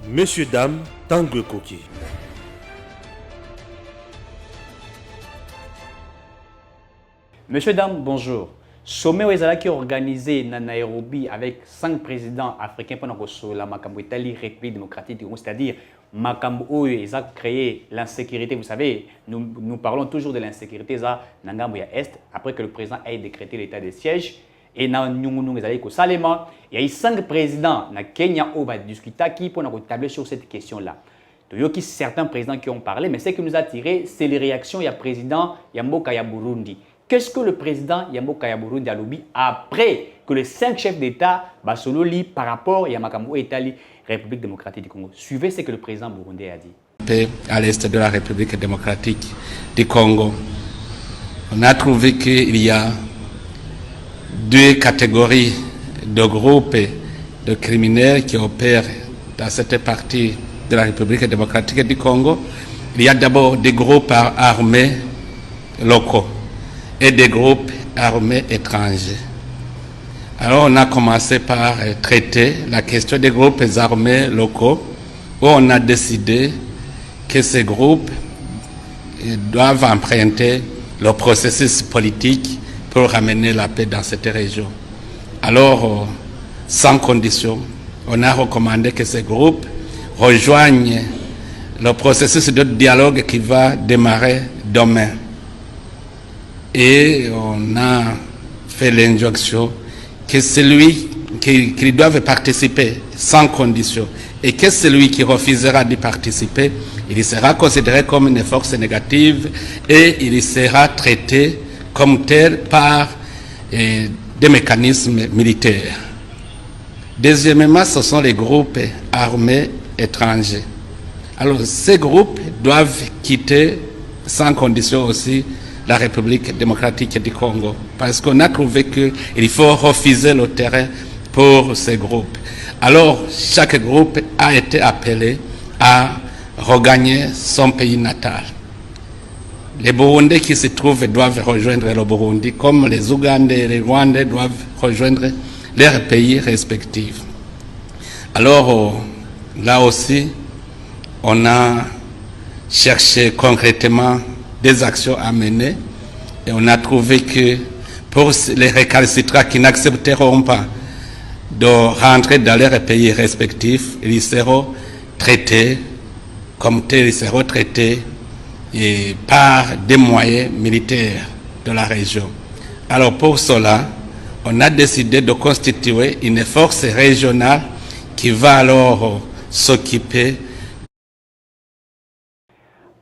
Messieurs, dames, Tangue Koki. Messieurs, dames, bonjour. Sommet qui est organisé à Nairobi avec 5 présidents africains pendant que la Makambo Italie, République démocratique du Congo, c'est-à-dire Makambo, ils ont créé l'insécurité. Vous savez, nous parlons toujours de l'insécurité à Nangamboya Est, après que le président ait décrété l'état de siège. Et dans Nyungu Salema, il y a eu 5 présidents na Kenya qui ont discuté qui pour tabler sur cette question-là. Il y a certains présidents qui ont parlé, mais ce qui nous a tiré, c'est les réactions du président Yamboka ya Burundi. Qu'est-ce que le président Yamboka ya Burundi a lobby après que les 5 chefs d'État solo lit par rapport à Makambo Italie, République démocratique du Congo? Suivez ce que le président burundais a dit. À l'est de la République démocratique du Congo, on a trouvé qu'il y a 2 catégories de groupes de criminels qui opèrent dans cette partie de la République démocratique du Congo. Il y a d'abord des groupes armés locaux et des groupes armés étrangers. Alors on a commencé par traiter la question des groupes armés locaux, où on a décidé que ces groupes doivent emprunter le processus politique pour ramener la paix dans cette région. Alors, sans condition, on a recommandé que ces groupes rejoignent le processus de dialogue qui va démarrer demain. Et on a fait l'injonction que celui qui doit participer sans condition et que celui qui refusera d'y participer, il sera considéré comme une force négative et il sera traité comme tel par des mécanismes militaires. Deuxièmement, ce sont les groupes armés étrangers. Alors, ces groupes doivent quitter sans condition aussi la République démocratique du Congo, parce qu'on a trouvé qu'il faut refuser le terrain pour ces groupes. Alors, chaque groupe a été appelé à regagner son pays natal. Les Burundais qui se trouvent doivent rejoindre le Burundi, comme les Ougandais et les Rwandais doivent rejoindre leurs pays respectifs. Alors, là aussi, on a cherché concrètement des actions à mener et on a trouvé que pour les récalcitrants qui n'accepteront pas de rentrer dans leurs pays respectifs, ils seront traités comme tels, ils seront traités et par des moyens militaires de la région. Alors pour cela, on a décidé de constituer une force régionale qui va alors s'occuper.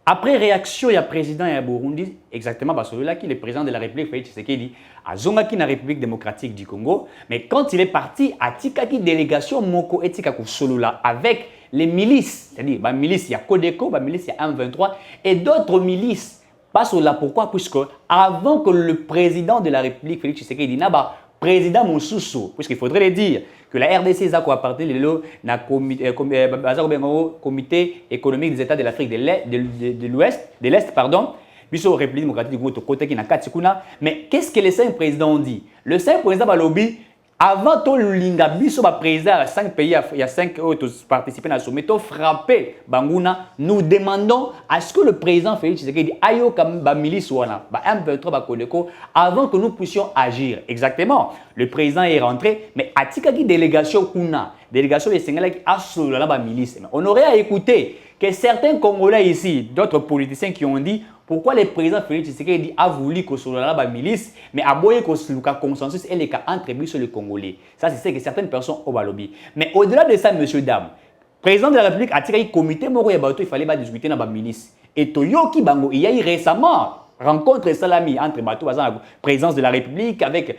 Après réaction, il y a président et Burundi, exactement celui-là qui est le président de la République, Félix Tshisekedi, à Zongaki, la République démocratique du Congo. Mais quand il est parti, à Tikaki, délégation Moko et Tikako Solula, avec les milices, c'est-à-dire la milice, il y a Kodeko, la milice, il y a M23, et d'autres milices. Pas là, pourquoi? Puisque avant que le président de la République, Félix Tshisekedi, président Moussoussou, puisqu'il faudrait le dire, que la RDC a appartenu au comité économique des États de l'Afrique de l'Est, pardon, puis au République démocratique du Congo, côté qui n'a pas de. Mais qu'est-ce que les 5 présidents ont dit? Le 5 président va lobby. Avant tout le Lingabiso, président, il y a 5 pays, il y a 5 autres participants à ce sommet, frappé Banguna. Nous demandons à ce que le président Félix Tshisekedi aille au milice M23 Kodeko avant que nous puissions agir. Exactement. Le président est rentré, mais à Tikaki délégation Kuna, délégation de Sénégal qui a sur la milice. On aurait à écouter que certains Congolais ici, d'autres politiciens qui ont dit pourquoi le président Félix Tshisekedi a voulu que soit la milice, mais a voulu que ce consensus et les cas entre sur les Congolais. Ça, c'est ce que certaines personnes ont lobby. Mais au-delà de ça, monsieur, dame, président de la République a tiré un comité, il fallait discuter dans la milice. Et Toyoki Bango, il y a eu récemment rencontre salami entre la présidence de la République avec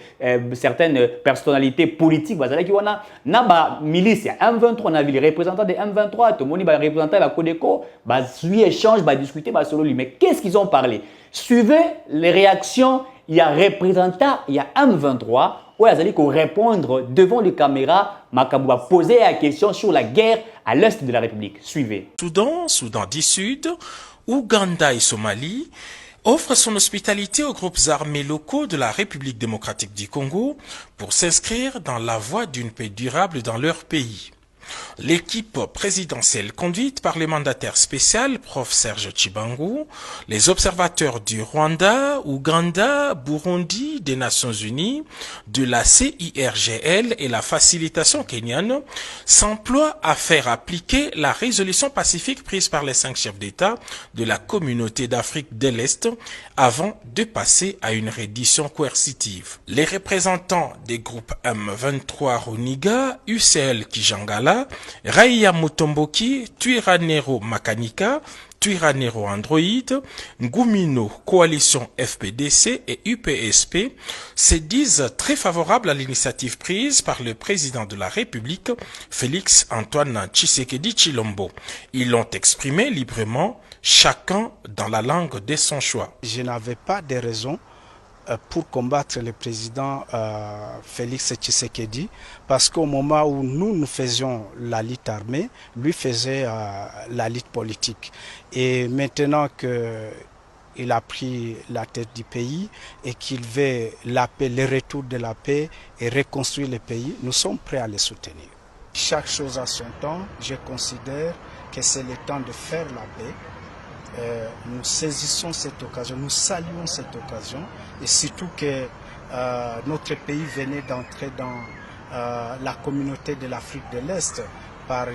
certaines personnalités politiques qui ont na milice M23, on a vu les représentants de M23, tout le monde représentant de la Codeco, suivi échange, discuter solo lui. Mais qu'est-ce qu'ils ont parlé? Suivez les réactions, il y a représentant, il y a M23 où ils allaient répondre devant les caméras, Makambo a posé la question sur la guerre à l'est de la République. Suivez. Soudan du Sud, Ouganda et Somalie offre son hospitalité aux groupes armés locaux de la République démocratique du Congo pour s'inscrire dans la voie d'une paix durable dans leur pays. L'équipe présidentielle conduite par le mandataire spécial, Prof. Serge Tshibangu, les observateurs du Rwanda, Ouganda, Burundi, des Nations Unies, de la CIRGL et la facilitation kenyane s'emploient à faire appliquer la résolution pacifique prise par les 5 chefs d'État de la communauté d'Afrique de l'Est avant de passer à une reddition coercitive. Les représentants des groupes M23 Runiga, UCL Kijangala, Raia Mutomboki, Twirwaneho Makanika, Twirwaneho Android, Ngumino Coalition FPDC et UPSP se disent très favorables à l'initiative prise par le président de la République, Félix Antoine Tshisekedi Tshilombo. Ils l'ont exprimé librement, chacun dans la langue de son choix. Je n'avais pas de raison pour combattre le président Félix Tshisekedi, parce qu'au moment où nous faisions la lutte armée, lui faisait la lutte politique. Et maintenant qu'il a pris la tête du pays et qu'il veut la paix, le retour de la paix et reconstruire le pays, nous sommes prêts à le soutenir. Chaque chose a son temps. Je considère que c'est le temps de faire la paix. Nous saisissons cette occasion, nous saluons cette occasion, et surtout que notre pays venait d'entrer dans la communauté de l'Afrique de l'Est par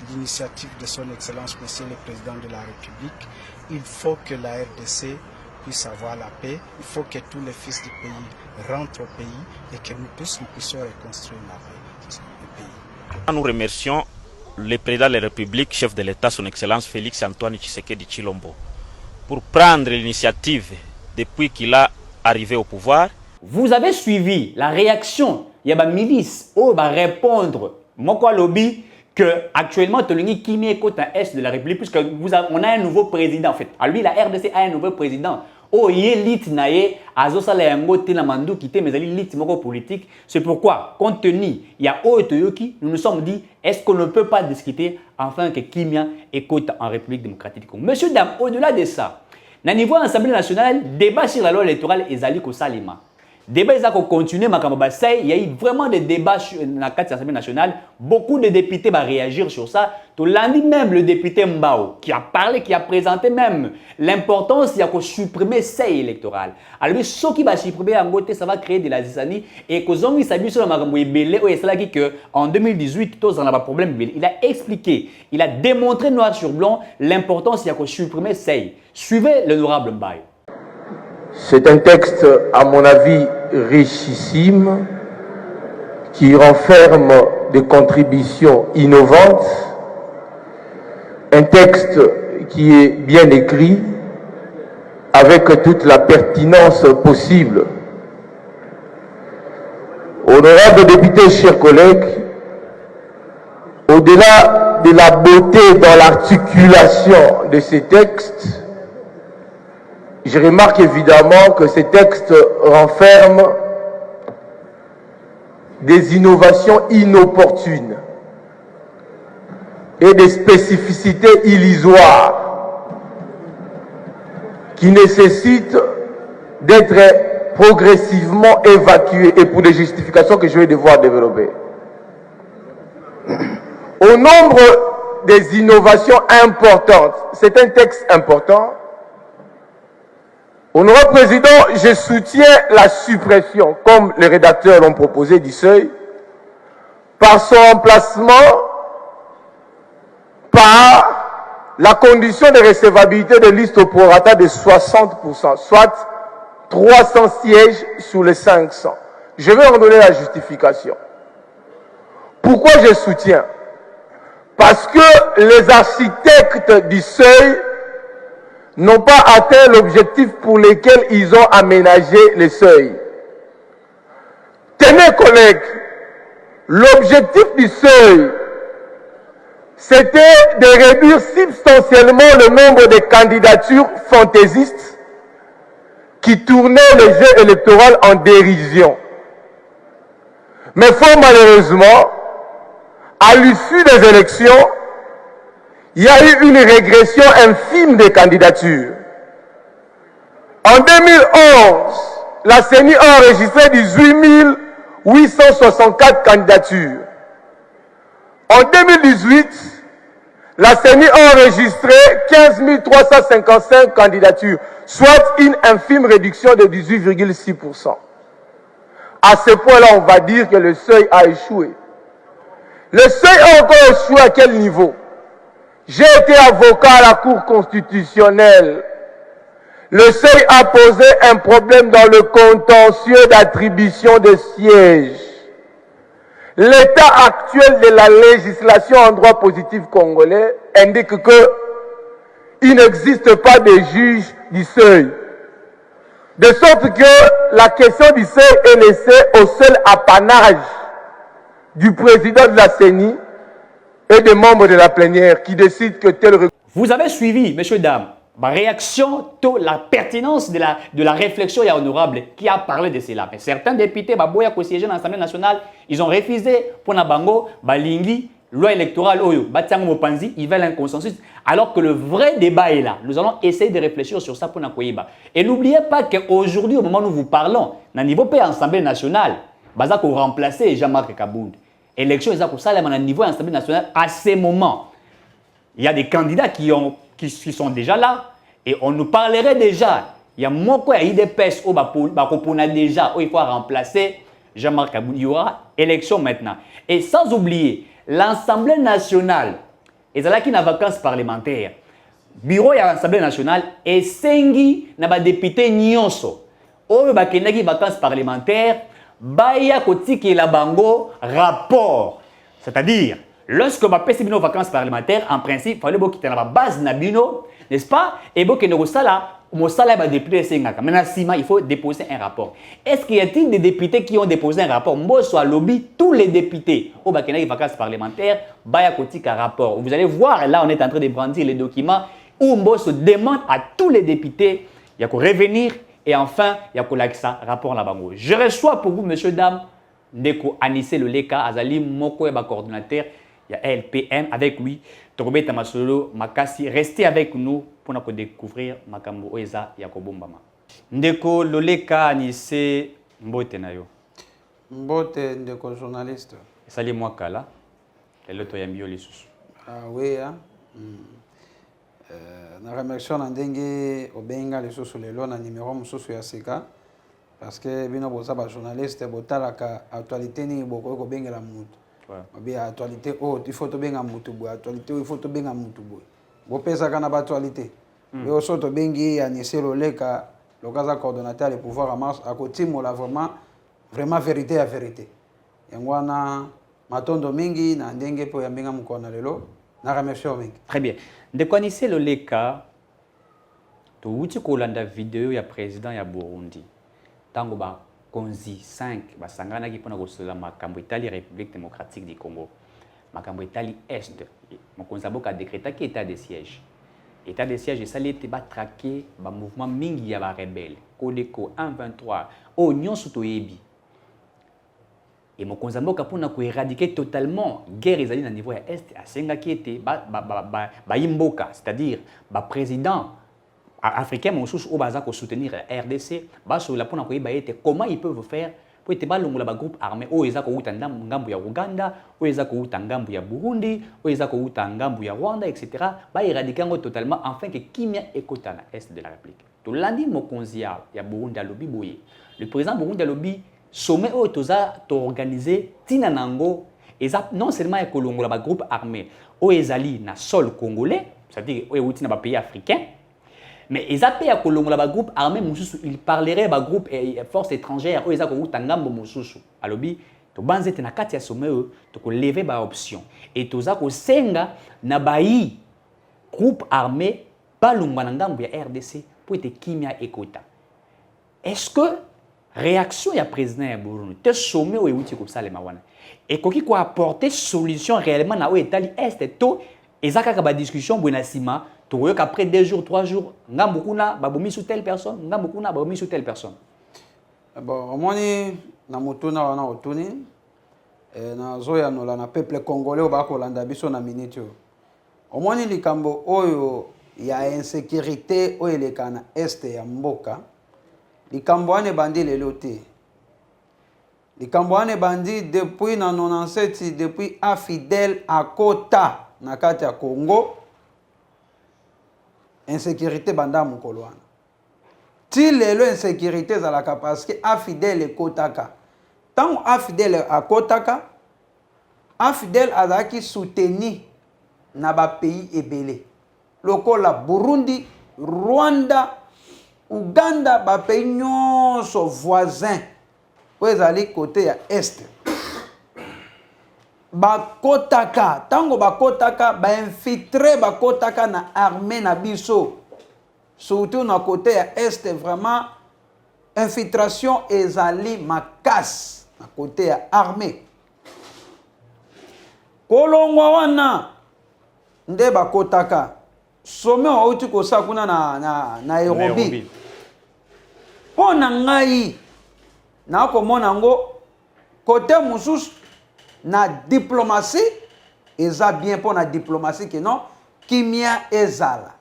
l'initiative de son Excellence Monsieur le Président de la République. Il faut que la RDC puisse avoir la paix, il faut que tous les fils du pays rentrent au pays et que nous puissions reconstruire la paix du pays. Nous remercions le président de la République, chef de l'État, son Excellence Félix Antoine Tshisekedi Tshilombo, pour prendre l'initiative depuis qu'il a arrivé au pouvoir. Vous avez suivi la réaction, il y a une milice qui va répondre, Moko Lobby, que actuellement, Tolongi Kimi est côté est de la République, puisque on a un nouveau président en fait. À lui, la RDC a un nouveau président. Oh, il est lit naé, azosala yango te na mandu kite mais ali lit moko politique. C'est pourquoi, compte tenu, il y a Oyotoyoki, nous nous sommes dit, est-ce qu'on ne peut pas discuter enfin que Kimia écoute en République démocratique du Congo. Monsieur Dam, au-delà de ça, na niveau Assemblée nationale, débat sur la loi électorale et Zali Kosalima. Débat ils ont continué, il y a eu vraiment des débats dans la l'Assemblée nationale. Beaucoup de députés vont réagir sur ça. Tout lundi même, le député Mbao, qui a parlé, qui a présenté même l'importance de supprimer ces électorales. Alors, ce qui va supprimer en côté, ça va créer de la zizanie. Et que Zongi s'abuse sur le qu'en 2018, tous en a pas de problème. Il a expliqué, il a démontré noir sur blanc l'importance de supprimer ces. Suivez l'honorable Mbaye. C'est un texte, à mon avis, richissime, qui renferme des contributions innovantes, un texte qui est bien écrit, avec toute la pertinence possible. Honorables députés, chers collègues, au-delà de la beauté dans l'articulation de ces textes, je remarque évidemment que ces textes renferment des innovations inopportunes et des spécificités illusoires qui nécessitent d'être progressivement évacuées et pour des justifications que je vais devoir développer. Au nombre des innovations importantes, c'est un texte important. Honorable Président, je soutiens la suppression, comme les rédacteurs l'ont proposé, du seuil, par son remplacement par la condition de recevabilité de liste au prorata de 60%, soit 300 sièges sur les 500. Je vais en donner la justification. Pourquoi je soutiens? Parce que les architectes du seuil n'ont pas atteint l'objectif pour lequel ils ont aménagé les seuils. Tenez, collègues, l'objectif du seuil, c'était de réduire substantiellement le nombre de candidatures fantaisistes qui tournaient le jeu électoral en dérision. Mais fort malheureusement, à l'issue des élections, il y a eu une régression infime des candidatures. En 2011, la CENI a enregistré 18 864 candidatures. En 2018, la CENI a enregistré 15 355 candidatures, soit une infime réduction de 18,6%. À ce point-là, on va dire que le seuil a échoué. Le seuil a encore échoué à quel niveau? J'ai été avocat à la Cour constitutionnelle. Le seuil a posé un problème dans le contentieux d'attribution de sièges. L'état actuel de la législation en droit positif congolais indique qu'il n'existe pas de juge du seuil. De sorte que la question du seuil est laissée au seul apanage du président de la CENI et des membres de la plénière qui décident que tel... Vous avez suivi, messieurs, dames, ma réaction, la pertinence de la réflexion honorable qui a parlé de cela. Mais certains députés, Baboya, qui siégeaient dans l'Assemblée nationale, ils ont refusé pour Nabango, Balingi, loi électorale, Oyo, Batiang Mopanzi, ils veulent un consensus. Alors que le vrai débat est là. Nous allons essayer de réfléchir sur ça pour Nakoyeba. Et n'oubliez pas qu'aujourd'hui, au moment où nous vous parlons, dans le niveau de l'Assemblée nationale, Bazako remplacer Jean-Marc Kabound. Élection, ils ont ça, à niveau de l'Assemblée nationale, à ces moments. Il y a des candidats qui sont déjà là. Et on nous parlerait déjà. Il y a moins il y a IDPS où on a déjà, où il faut remplacer Jean-Marc Kabound. Il y aura élection maintenant. Et sans oublier, l'Assemblée nationale, ils ont une vacances parlementaires. Bureau de l'Assemblée nationale, et sengi na député nyonso. Où il y a vacances parlementaires, baya kotiki la bango rapport. C'est-à-dire, lorsque ma pèse bino vacances parlementaires, en principe, il fallait quitter la base nabino, n'est-ce pas? Et bon, que nous sala, mon salaire va député sengaka. Maintenant, il faut déposer un rapport. Est-ce qu'il y a-t-il des députés qui ont déposé un rapport? Moi, soit lobby, tous les députés au Bakena vacances parlementaires, baya kotika rapport. Vous allez voir, là, on est en train de brandir les documents où Mbo se demande à tous les députés, il y a qu'à revenir. Et enfin, il y a un rapport là-bas. Je reçois pour vous, monsieur, dame, Ndeko Anissé Loleka, Azali Moko, coordinateur, il y a LPM avec lui, Tokobé Tamasolo, Makasi. Restez avec nous pour nous découvrir Makambo Oeza Yakobombama. Ndeko Loleka Anissé Mbote Nayo. Mbote Ndeko journaliste. Sali Mwakala, et l'autre Yambio Lissus. Ah oui, hein. Na remercie na ndenge obenga lisusu lelo na numéro mususu ya seka parce que bino boza ba journaliste botalaka actualité ni boko ko bengela mutu obi actualité il faut to benga mutu bo actualité il faut to benga mutu bo bopesa kana ba actualité yo soto bengi ya Niselo Leka lokaza coordonnateur le pouvoir en marche à côté mola vraiment vérité à vérité yangwana matondo mingi na ndenge po ya benga mukona lelo na remercie mingi. Très bien. De quoi Anissé Loleka, tu as kolanda vidéo ya président ya Burundi. Tango ba konzi 5 ba sangana ki pona kosola makambo Italie République démocratique du Congo. Makambo Italie Est. Mon konzabo ka décréta ki état de siège. État de siège ça été ba traquer ba mouvement mingi ya ba rebelle. Kodeko 123 o nyonso to yebi. Et mon konzambo kapona ko éradiquer totalement guerre ezali na niveau ya est asenga ki était ba imboka, c'est-à-dire ba président africain mosusu o baza ko soutenir RDC ba so la pona ko yeba ete comment ils peuvent faire pour ete ba longola ba groupe armé o eza ko uta ngambu ya Uganda o eza ko uta ngambu ya Burundi o eza ko uta ngambu ya Rwanda etc. ba éradiquer ngo totalement afin que kimia ekota na est de la République. To landi mokonzi ya Burundi alobi boye. Le président Burundi alobi sommet où tu as organisé tina nango et non seulement un kolongola ba groupe armé au ezali na sol congolais, c'est-à-dire au outina ba pays africain, mais ils appellent à kolongola ba groupe armé mususu, il parlerait ba groupe force étrangère au ezako utangambo mususu. Alobi to banzete na kati ya sommet to ko lever ba option et to za ko senga na bayi groupe armé balungwa na ngambo ya RDC pour te kimia ekota. Est-ce que réaction ya président ya Burundi te sommet o euti ko salema wana et koki ko apporter solution réellement na o Italie est to ezaka ka ba discussion bwana sima to yo qu'après 2 jours 3 jours ngambo kuna ba bomi sous telle personne ngambo kuna ba bomi sous telle personne. Bon omoni na mutuna wana otuni na zoya no la na peuple congolais ba ko landa biso na minute yo omoni likambo oyo ya insécurité oyo elekana est ya mboka likambo ane bandi lelo te likambo wana ebandi depuis na 97 depuis afidèle akota na kati ya Congo insécurité banda mokolo wana ti lelo insécurité ezalaka parce que afidèle ekotaka ntango afidèle akotaka afidèle azalaki soutenu na bapays ebele lokola Burundi, Rwanda, Uganda, bapays nyonso voisin oyo ezali côté ya est bakotaka tango bakotaka bainfiltre bakotaka na armée na biso surtout na côté ya est vraiment infiltration ezali makasi na côté ya armée kolongwa wana nde bakotaka some auti kosala kuna na Nairobi mpo na ngai nakomona yango côté mosusu na diplomatie eza bien mpo na diplomatie ke non kimia ezala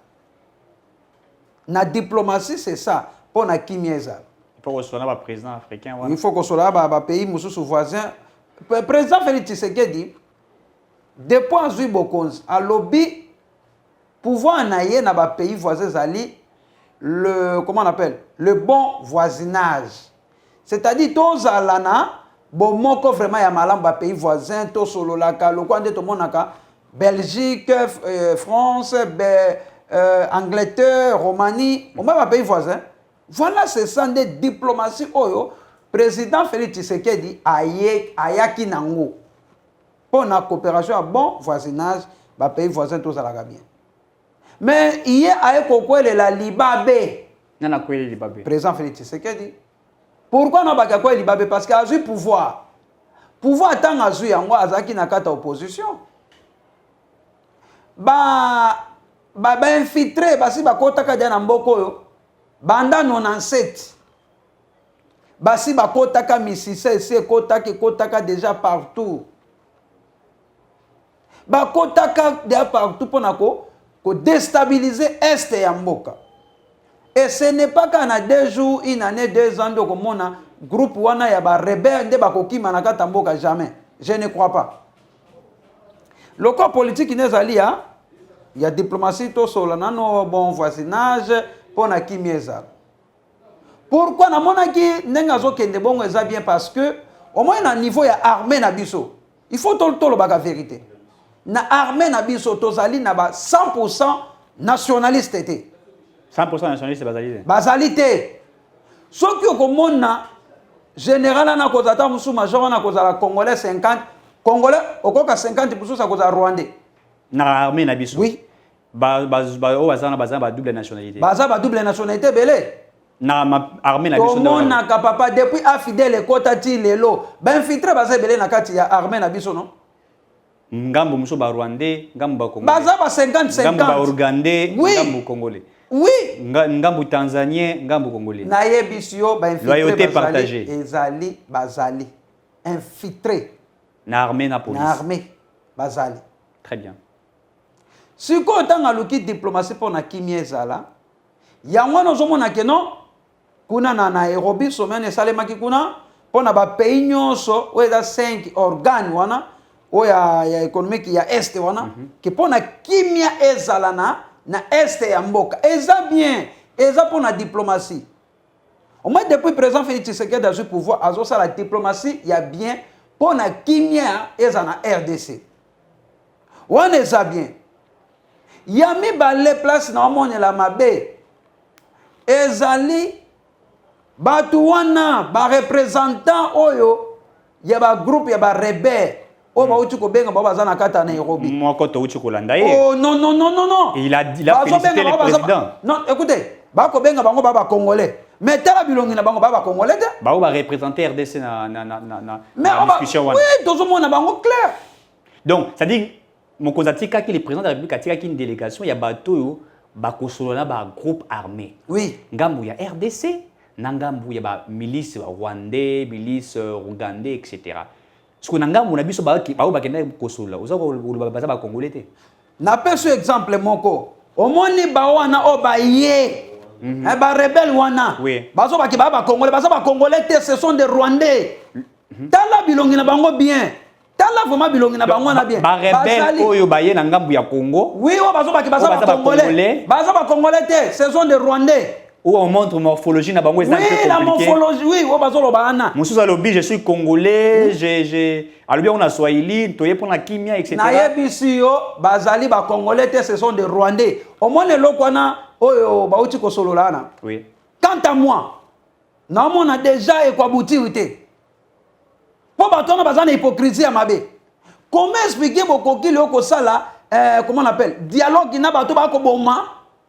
na diplomatie c'est ça mpo na kimia ezala il faut kosola bapays mosusu voisin président Félix Tshisekedi depuis azwi bokonzi alobi pouvoir na ye na bapays voisins ezali comment on appelle le bon voisinage. C'est-à-dire tozala na bomoko vraiment ya malamu ba pays voisins to sololaka lokwa nde to monaka Belgique, France, Angleterre, Roumanie, on ba pays voisins. Voilà c'est ça de diplomatie oyo président Félix Tshisekedi ayaki nango. Pour la coopération à bon voisinage ba pays voisins tozala bien. Mais hier aye kokwele la Libabe. Nana kwele Libabe. Président Félix Tshisekedi. Pourquoi non baka kwele Libabe parce qu'il a eu pouvoir. Pouvoir tant a eu yango azaki na kata opposition. Ba infiltré basi bakotaka dia na mboko yo. Banda 97. Basi bakotaka misise ese kotaka déjà partout. Bakotaka déjà partout ponako ko déstabiliser est ya mboka. Et ce n'est pas qu'en a 2 jours, une année, 2 ans, donc on a groupe wana ya ba rebelle de bakoki manaka tamboka jamais. Je ne crois pas. Le corps politique il y a diplomatie to solana no bon voisinage pour na kimieza. Pourquoi na monaki nenga zo kende bongo eza bien parce que au moins na niveau ya armée na biso. Il faut tout le baga vérité. Na armée na biso tozali na ba 100% nationaliste été. 100% nationaliste bazalité. Bazalité. Ce qui est comme général na kozata musu major na kozala congolais 50 congolais okoka 50% sa kozala rwandais. Na armée na biso. Oui. Bazana double nationalité. Bazana double nationalité belé. Na armée na biso. Comment na papa depuis afidèle kota ti lelo ba infiltré baza belé na kati ya armée na biso non? Ngambo muso ba rwandais, ngambo ba congolais. Baza ba 50-50. Ngambo ba ougandais, ngambo congolais. Oui. Ngambo tanzanien, ngambo congolais. Na yebisio ba infiltré. Loyauté partagée. Ezali bazali infiltré. Na armée na police. Na armée bazali. Très bien. Si ko tanga luki diplomatie pour na kimia ezala, yango no zomona ke non kuna na Nairobi somene salemaki kuna pona ba pays nyonso oyo 5 organes wana oya ya économique ya est wana ke pona kimia ezala na est ya mboka eza bien eza pona diplomatie au moins depuis président Félix Tshisekedi a eu pouvoir azo sa la diplomatie ya bien pona kimia eza na RDC wana eza bien yami balé place na omone la mabe ezali batu wana ba représentant oyo ya ba groupe ya ba rebelle o ba uti ko benga ba bazana kata na Nairobi moko to uti ko landa ye oh non non non non non il a félicité le président non écoutez ba ko benga bango ba congolais mais tala bilongi na bango ba congolais te ba ba représenter RDC na discussion wana oui tozo mona bango clair donc ça dit Mokozatika qui le président de la République a une délégation, il y a bateau, bakosolola ba groupe armé. Oui. Ngambu ya RDC, nangambu ya milice rwandais, milice ougandais, etc. Ce qu'on ngambu na biso ba kenda kosolola, oza ko baza ba congolais te. Na peso exemple moko. Omoni ba wana o ba ye. Ba rebelle wana. Oui. Bazo ba congolais, bazo ba congolais te ce sont des rwandais. tala bilongi na bango bien tala vraiment bilongi na bango na bien ba rebelle oyo baye na ngambu ya Congo oui o bazo ba congolais bazo ba congolais te ce sont des rwandais où on montre morphologie na bango oui la morphologie oui o bazo loba ana mususu alobi je suis congolais alobi on a swahili toye pona kimia etc na yebisi yo bazali ba congolais te ce sont des rwandais au moins lokwana oyo bauti ko solola ana oui quant à moi na mona déjà e kwa buti uté po batona bazana hypocrisie ya mabe comment expliquer bokoki le ko sala comment on appelle dialogue na bato ba ko boma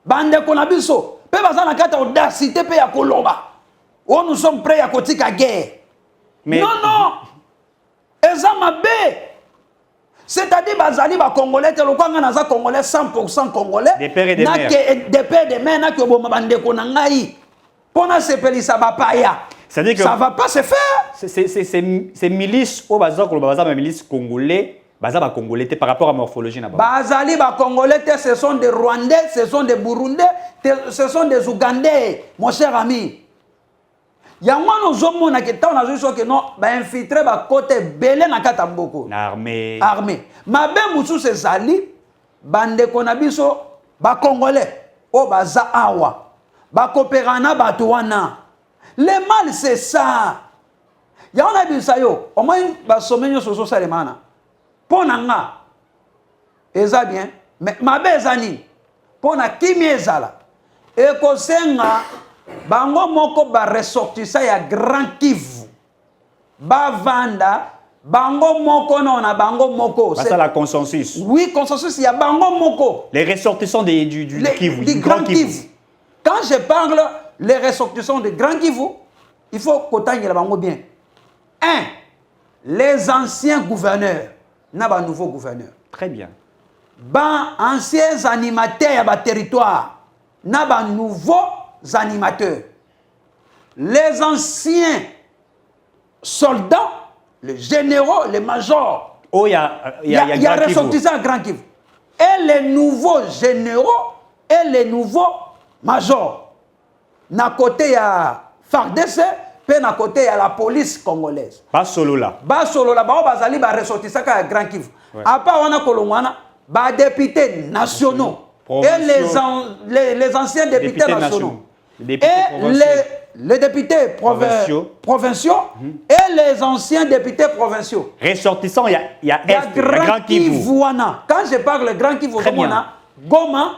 bande ko na biso pe bazana kata audacité pe ya koloba oh nous sommes prêts à kotika guerre mais non eza mabe c'est-à-dire bazali ba congolais te lokanga naza congolais 100% congolais des pères et des mères des pères et des mères na ko boma bande ko na ngai pona sepelisa bapaya. C'est-à-dire que ça va pas se faire. C'est milice au bazar ko bazar ma milice congolais, bazar ba congolais par rapport à morphologie na ba. Bazali ba congolais ce sont des rwandais, ce sont des burundais, ce sont des ougandais, mon cher ami. Yango no zomo na ke taw na zo que non ba infiltrer ba côté belé na kata mboko. Na armée. Armée. Mabe musu se zali bande ko na biso ba congolais o baza awa. Ba coopérana ba tuana. Le mal, c'est ça. Il y a un ça yo. Au moins, bah sommeil sur ça les mana. Ponanga. Eza bien. Mais ma bezani. Pona kimi ezala. Et ko senga bango moko ba ressortissa ya Grand Kivu. Ba vanda bango moko na bango moko. C'est la consensus. Oui, consensus il y a bango moko. Les ressortissants du Kivu, du Grand Kivu. Quand je parle les ressortissants de Grand Kivu, il faut qu'on la bango bien. 1. Les anciens gouverneurs, n'a pas nouveau gouverneur. Très bien. Anciens animateurs à territoire, n'a pas nouveaux animateurs. Les anciens soldats, les généraux, les majors. Oh, il y a ressortissants à Grand Kivu. Et les nouveaux généraux et les nouveaux majors. Na côté ya FARDC, pe na côté ya la police congolaise. Ba solo là. Ba bazali ba ressortissant ka Grand Kivu. Apa wana kolongwana ba députés nationaux et les anciens députés nationaux. Et les députés provinciaux et les anciens députés provinciaux. Ressortissants, il y a Grand Kivu. Quand je parle de Grand Kivu, Goma,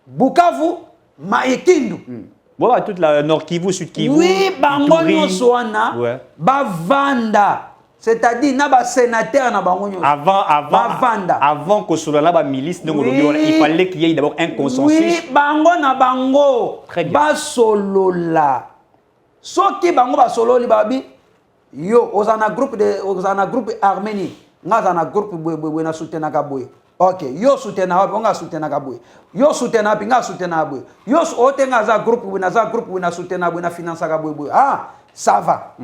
Bukavu, Maekindu. Voilà, toute la Nord Kivu, Sud Kivu. Oui, bango nyonso wana bavanda. C'est-à-dire na sénateur na bango nyonso. Avant que soit là milice donc il fallait qu'il y ait d'abord un consensus. Oui, bango na bango. Très bien. Ba solola. Soki bango ba sololi babi yo ozana groupe Arménie. Ngazana groupe bwe na soutenir ka boye. Ok, yo soutenir wapi on ga soutenir ka boye. Yo soutenir wapi nga soutenir boye. Yo otenga za groupe na soutenir boye na finance ka boye. Ah, ça va.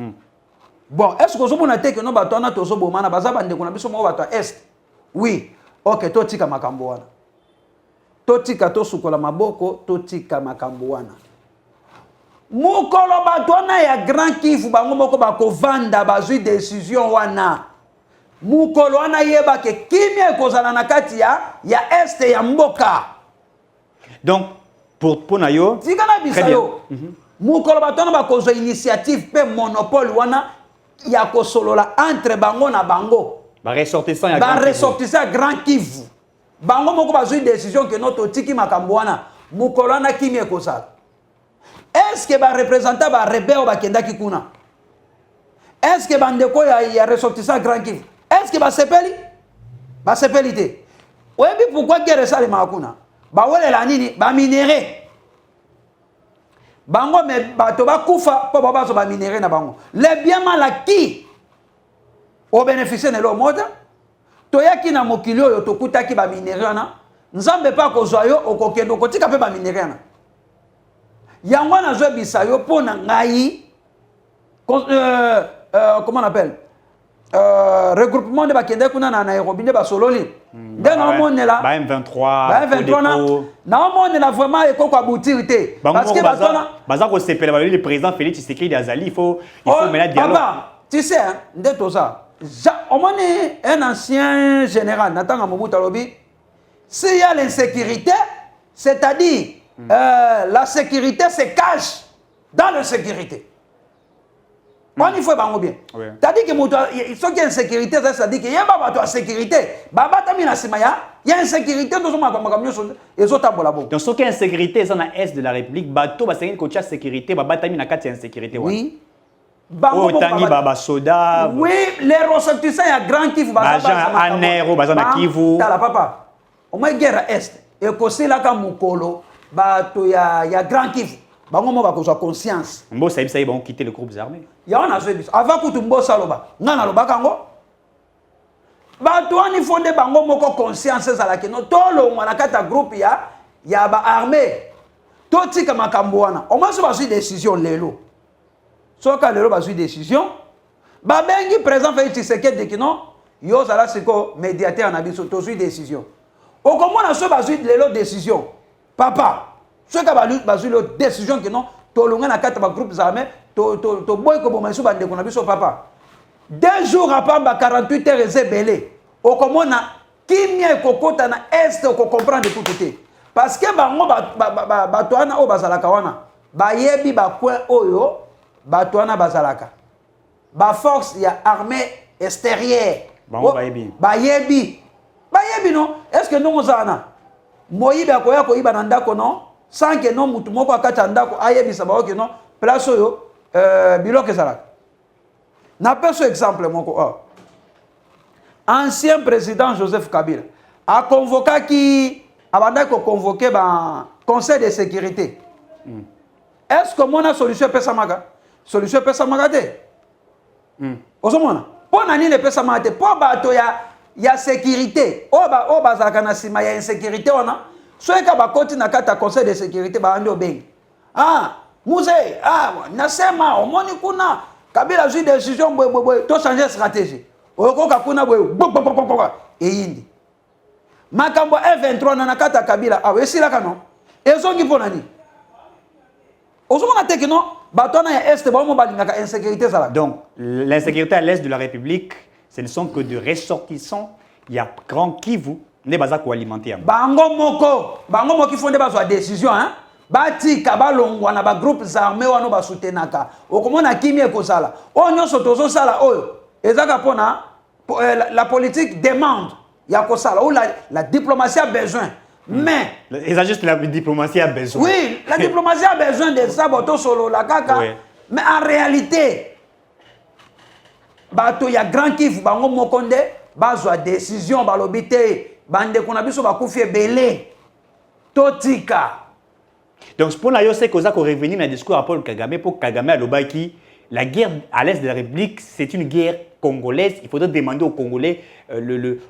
Bon, est-ce que vous avez que nous batona tozo bomana baza bande kuna biso mo batwa est? Oui. OK, totika makambo wana. Totika tosukola maboko, totika makambo wana. Mukolo batona ya Grand Kivu bango moko bakovanda bazui décision wana. Mukolo wana yeba ke kimia kozala na kati ya est ya mboka. Donc pour nayo tigana bisayo. Mukolo batona bakozo initiative pe monopole wana ya kosolola entre bango na bango. Ba ressortissant ya Grand Kivu. Bango moko bazui décision que notre tiki makambo wana mukolo wana kimia kozala. Est-ce que ba représentant ba rebelle ba kendaki kuna? Est-ce que bandeko ya ressortissant Grand Kivu? Est-ce que ba sepeli? Ba sepelité. Oyebi pourquoi guerre ça le makuna? Ba wele la nini? Ba minéré. Bango me bato ba kufa po baba so ba minéré na bango. Les biens mal acquis au bénéficier de l'homme. Toyaki na mokili oyo tokutaki ba minéré na. Nzambe pa kozwa yo okokendo kotika pe ba minéré na. Yango na zo bisayo pona ngai comment on appelle regroupement de bakende kuna na Nairobi de basololi ndena monela ba M23 na monela vraiment eko kwa boutirité parce que baza ko sepela le président Félix Tshisekedi azali il faut maintenant dialogue Tu sais, hein, de tout ça. On est un ancien général, Nathan Mobutu Alobi. S'il y a l'insécurité, c'est-à-dire la sécurité se cache dans l'insécurité. On y fait bien. C'est-à-dire que ce qui est insécurité, ça dit qu'il y a pas de sécurité. Il y a insécurité dans le donc ce qui est insécurité, c'est dans l'Est de la République. Bateau, c'est une côté sécurité, babatami na kati insécurité. Oui. Oh, tangi baba soda. Oui, les ressortissants, il y a grand kiff. Bajan anero, bajan na kivu. Tala papa. Au moins guerre est. Et kosi la kamukolo, bato ya grand kiff. Bango mo ba ko conscience. Mbo saïb saïb on quitter les groupes armés. Ya on a joué bis. Avant que tu mbo saloba. Ngana loba kango. Bato ani fondé bango moko conscience za ke no tolo mwana kata groupe ya ba armée. Toti kama kamboana. Au moins so ba suite décision lelo. So ka lelo ba suite décision. Ba bengi président Félix Tshisekedi de non. Yo zala siko médiateur na biso to suite décision. Au comment na so ba suite lelo décision. Papa ce qui a une décision que non, tu as quatre groupes armés, tu as boy comme on a papa. 2 jours après 48 heures c'est belé. Au comment na kimia kokota na est ko comprendre tout côté. Parce que bango batoana o bazalaka wana. Ba yebi ba point oyo batoana bazalaka. Ba force ya armée extérieure. Bango ba yebi. Ba yebi. Ba yebi non. Est-ce que nous zana moyibe akoya ko iba na ndako non? Sans que non mutu moko akata ndako ayebisa ba que non place oyo biloke salaka. Na peso exemple moko ancien président Joseph Kabila a convoqué qui abanda ko convoquer ba conseil de sécurité. Est-ce que mon solution pesa maga? Solution pesa maga te? Osomona. Pour nani ne pesa maga te? Pour bato ya sécurité. Oba zaka na sima ya insécurité ona. Soit que bakoti na kata conseil de sécurité ba ando beng. Muse, nasema omoni kuna Kabila a eu décision to changer stratégie. Okoka kuna et yindi. Makambo F23 na kata Kabila esila kano. Ezongi ponani. Ozomona teke non batona ya est ba mo balingaka insécurité sala. Donc l'insécurité à l'est de la République, ce ne sont que de ressortissants. Il y a grand Kivu. Ne baza ko alimenter bango moko fondé bazwa décision hein bati kabalongwa na ba groupes armés wano ba soutenaka okomona kimi ekozala onyo sotozo sala oyo ezaka pona la politique demande ya kosala ou la diplomatie a besoin mais juste la diplomatie a besoin. Oui, la diplomatie a besoin de ça boto solo la kaka oui. Mais en réalité bato ya grand kiff bango mokonde bazwa décision balobité bande qu'on a biso bakufi belé totika. Donc pour la yo c'est cause qu'on revenir dans le discours à Paul Kagame pour Kagame à l'Obaki la guerre à l'est de la République c'est une guerre congolaise. Il faudrait demander aux Congolais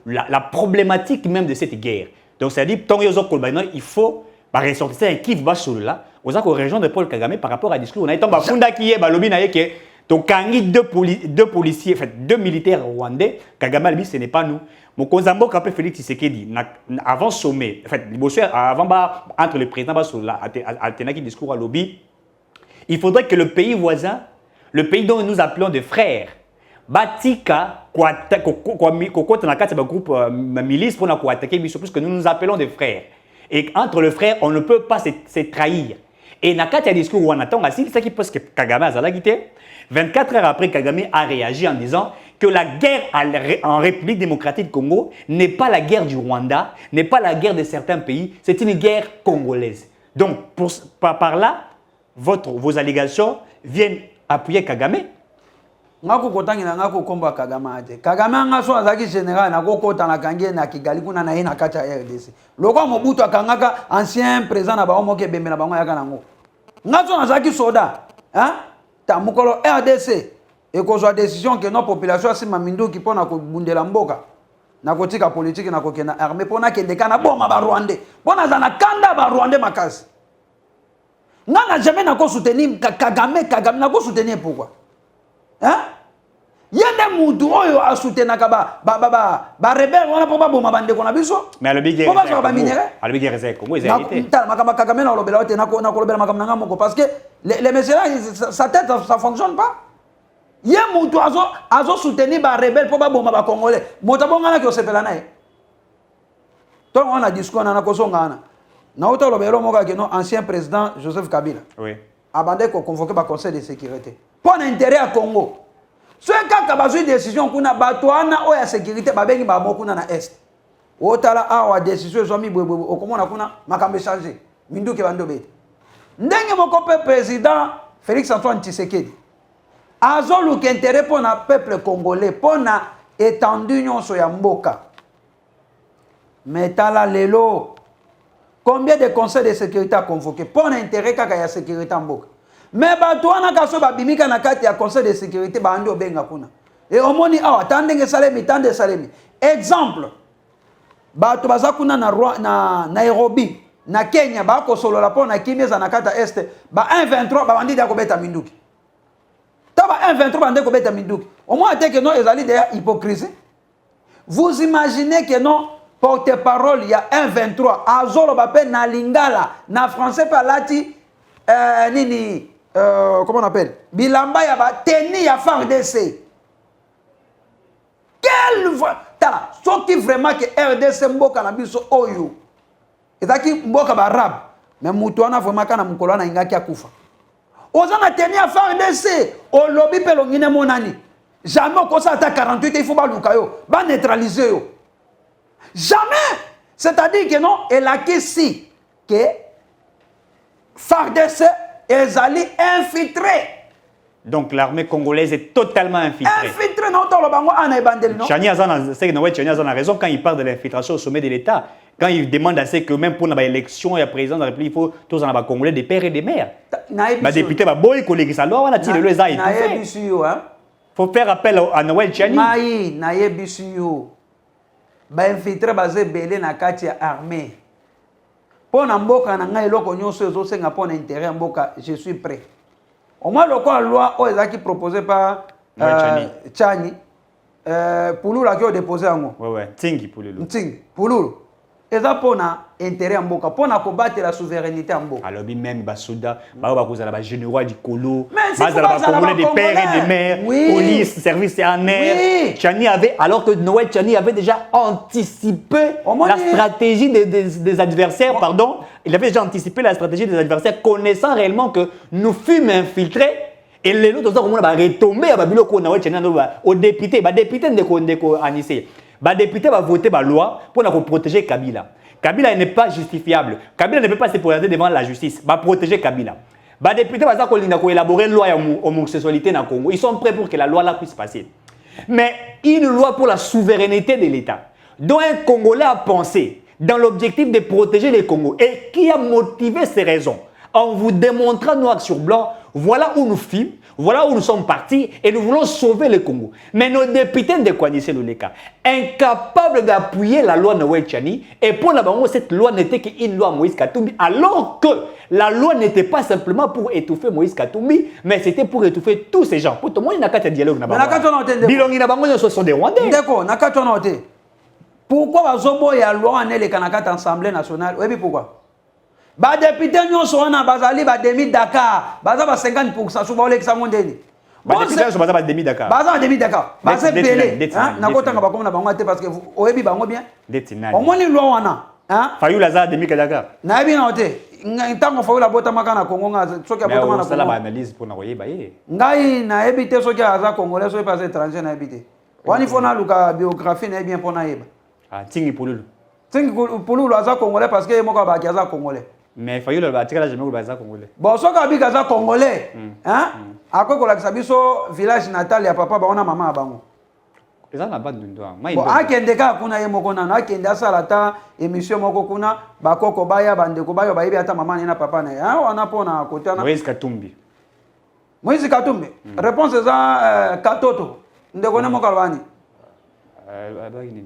la problématique même de cette guerre. Donc c'est à dire tant yo kolbana il faut ba ressortir un kiff bas sur là aux région de Paul Kagame par rapport à discours on a été bafunda qui est balobi na yeke donc kangi deux policiers en fait 2 militaires rwandais Kagame lui ce n'est pas nous. Mon Kozambo Kapé Félix Tshisekedi avant sommet en fait avant entre le président Basola Altenaki discours à lobby il faudrait que le pays voisin le pays dont nous appelons des frères batika kokota na kati ba groupe milice pour na ko attaquer biso puisque nous appelons des frères et entre les frères on ne peut pas se trahir et na kati ya discours wana tonga si c'est qui pense que Kagame azala quitté 24 heures après Kagame a réagi en disant que la guerre en République démocratique du Congo n'est pas la guerre du Rwanda, n'est pas la guerre de certains pays, c'est une guerre congolaise. Donc, par là, vos allégations viennent appuyer Kagame. Ngako kotangira ngako komba Kagame ate. Kagame ngaso azaki général na kokota na kangie na Kigali kuna na ina kata RDC. Loko Mobutu akangaka ancien président na ba omoke bembe na bango yaka nango. Ngaso azaki soda, hein? Ta mukolo RDC et qu'on soit décision que nos populations si mamindu qui pona ko bundela mboka na kotika politique na kokena armée pona ke dekana boma ba Rwandais pona za na kanda ba Rwandais makasi ngana jamais na ko soutenir Kagame na ko soutenir pourquoi hein yende mutu oyo a soutenir ka ba rebelle wana po ba boma bande ko na biso mais le big guerre c'est comment ils ont été makama Kagame na lobela te na ko lobela makama nga moko parce que les messieurs sa tête ça fonctionne pas. Yé mutu azo soutenir ba rebelle pour ba bomba ba congolais. Mota bongana ki osepela na ye. Donc on a discours na kozongana. Na auto lobelo moka ke non ancien président Joseph Kabila. Oui. Abandé ko convoquer ba conseil de sécurité. Pour l'intérêt à Congo. Ce cas ka bazui décision kuna batwana o ya sécurité ba bengi ba mokuna na est. Otala awa décision zomi bwebwe okomona kuna makambe changer. Minduke bandobe. Ndenge moko pe président Félix Antoine Tshisekedi. Azolu ki intérêt pour na peuple congolais pour na étendue nyonso ya mboka. Mais tala lelo combien de conseils de sécurité a convoqué pour l'intérêt kaka ya sécurité en mboka. Mais batwana kaso babimika na kati ya conseil de sécurité ba andi obenga kuna. Et omoni awa tandenge salemi tande salemi. Exemple bato baza kuna na Nairobi na Kenya ba ko solola po na kimeza na kata este ba 123 ba bandi da ko beta minduki. Ta ba 123 bandi ko beta minduki. Au moins te que non ezali de hypocrisie. Vous imaginez que non porte-parole il y a 123 azolo ba pe na lingala na français palati nini comment on appelle bilamba ya ba teni ya FARDC. Quelle voix tala soki vraiment que RDC mboka na biso oyo ezaki mboka ba arabe mais mutu wana vraiment kana mukolo na ingaki akufa ozana teni ya FARDC o lobby pe longine monani jamais ko ça ta 48 il faut ba luka yo ba neutraliser yo jamais c'est-à-dire que non elle a que si que FARDC ezali infiltré. Donc l'armée congolaise est totalement infiltrée. Infiltré, non, dans le bango, on a bandé, non. Chani Azan a raison quand il parle de l'infiltration au sommet de l'État. Quand il demande à ce que même pour l'élection et la présidence de la République, il faut tous en avoir congolais des pères et des mères. Ma député va boy collègue ça là on a tiré le za et tout. Faut faire appel à Noël Chani. Maï naye bisuyo. Ba infiltré basé belé na kati ya armée. Pour na mboka na ngai loko nyonso ezo senga pour intérêt mboka, je suis prêt. Au moins, le quoi loi qui proposé par Chani, Pouloulou qui a déposé en moi. Ouais, Tingi Pouloulou. Tingi Pouloulou. Et ça pour intérêt en Mboka, pour combattre la souveraineté en Mboka. Alors même Basouda, bah généraux du Colo, bah des pères et des mères, police, service en air. Chani avait, alors que Noël Chani avait déjà anticipé la stratégie des adversaires, pardon. Il avait déjà anticipé la stratégie des adversaires, connaissant réellement que nous fûmes infiltrés. Et les autres, on va retomber à Babylone, au député, de Anissé. Le député va voter la loi pour protéger Kabila. Kabila n'est pas justifiable. Kabila ne peut pas se présenter devant la justice. Va protéger Kabila. Le député va élaborer une loi homosexualité dans le Congo. Ils sont prêts pour que la loi là puisse passer. Mais une loi pour la souveraineté de l'État, dont un Congolais a pensé dans l'objectif de protéger les Congos et qui a motivé ces raisons en vous démontrant noir sur blanc, voilà où nous fûmes, voilà où nous sommes partis et nous voulons sauver le Congo. Mais nos députés de Kouanissé Loleka, incapables d'appuyer la loi Noël Chani, et pour la banque, cette loi n'était qu'une loi Moïse Katumbi, alors que la loi n'était pas simplement pour étouffer Moïse Katumbi, mais c'était pour étouffer tous ces gens. Pour tout le monde, il n'y a qu'un dialogue. Bilongi na bango, ce sont des Rwandais. D'accord, n'a qu'à noter. Pourquoi Bazobo et la loi en est les Kanakata Assemblée nationale? Oui, pourquoi? Ba député nyonso wana bazali ba demi Dakar baza ba 50% souvent ole kisamondeni ba député nyonso baza ba demi Dakar baza demi Dakar baza belé hein na kotanga ba komona bango te parce que oyebi bango bien detinani omoni loi wana hein Fayulu za demi Dakar na yebi na te ntango Fayulu bota makana Congo nga soki abota makana Congo ba analyse pour na koyeba ye ngai na yebi te soki aza congolais soki pas étranger na yebi te wani fona luka biographie na bien pona yeba Tingi Pouloulou Pouloulou aza congolais parce que moko ba aza congolais. Mais Fayulu ba tika la jamais baza congolais. Bon soka bi kaza congolais, hein? Ako ko la biso village natal ya papa ba ona mama bango. Eza na bande ndo. Bon akende ka kuna ye moko na akende asala ta émission moko kuna ba koko baya bande ko bayo ba yebi ata mama na papa na ya wana pona kotana. Moïse Katumbi. Moïse Katumbi. Réponse eza katoto. Ndeko ne moko albani.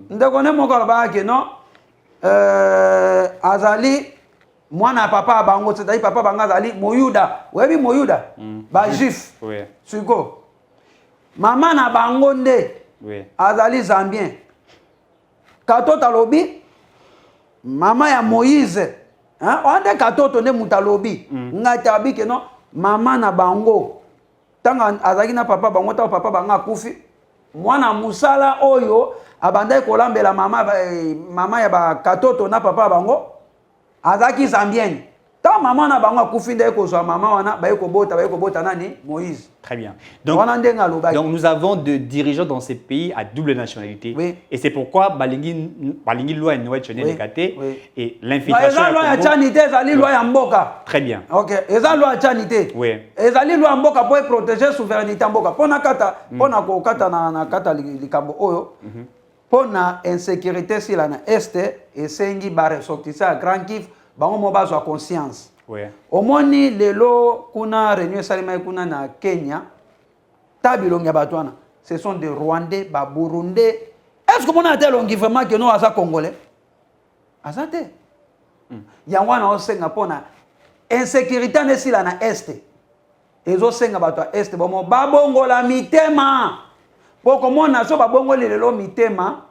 Ndeko ne moko albaki non. Azali mwana papa bango c'est-à-dire papa banga azali Moyuda webi Moyuda ba juif oui suko mama na bango nde oui azali zambien katoto alobi mama ya Moïse hein onde katoto nde mutalobi ngata bike non mama na bango tanga azaki na papa bango ta papa banga kufi mwana musala oyo abandai kolambela mama ya ba katoto na papa bango azaki zambienne ta mama na bango kufi ndai kozwa mama wana baye kobota nani Moïse. Très bien. Donc nous avons des dirigeants dans ces pays à double nationalité. Oui. Et c'est pourquoi balingi loi nouvelle et l'infiltration. Eza loi ya chanité, ezali loi ya mboka. Très bien. OK, eza loi ya chanité. Oui. Ezali loi ya mboka pour protéger souveraineté mboka. Pona kata, pona ko kata na kata likambo oyo. Pona insécurité si la na este et sengi ba ressortissant Grand Kivu, bango mo bazwa conscience. Oui. Omoni lelo kuna réunion salima kuna na Kenya tabilongi ya batwana ce sont des Rwandais ba Burundais. Est-ce que mona telongi vraiment que non asa congolais azate yango na osenga pona insécurité nesila na este ezo senga batwa este bomo babongola mitema poko mona so babongoli lelo mitema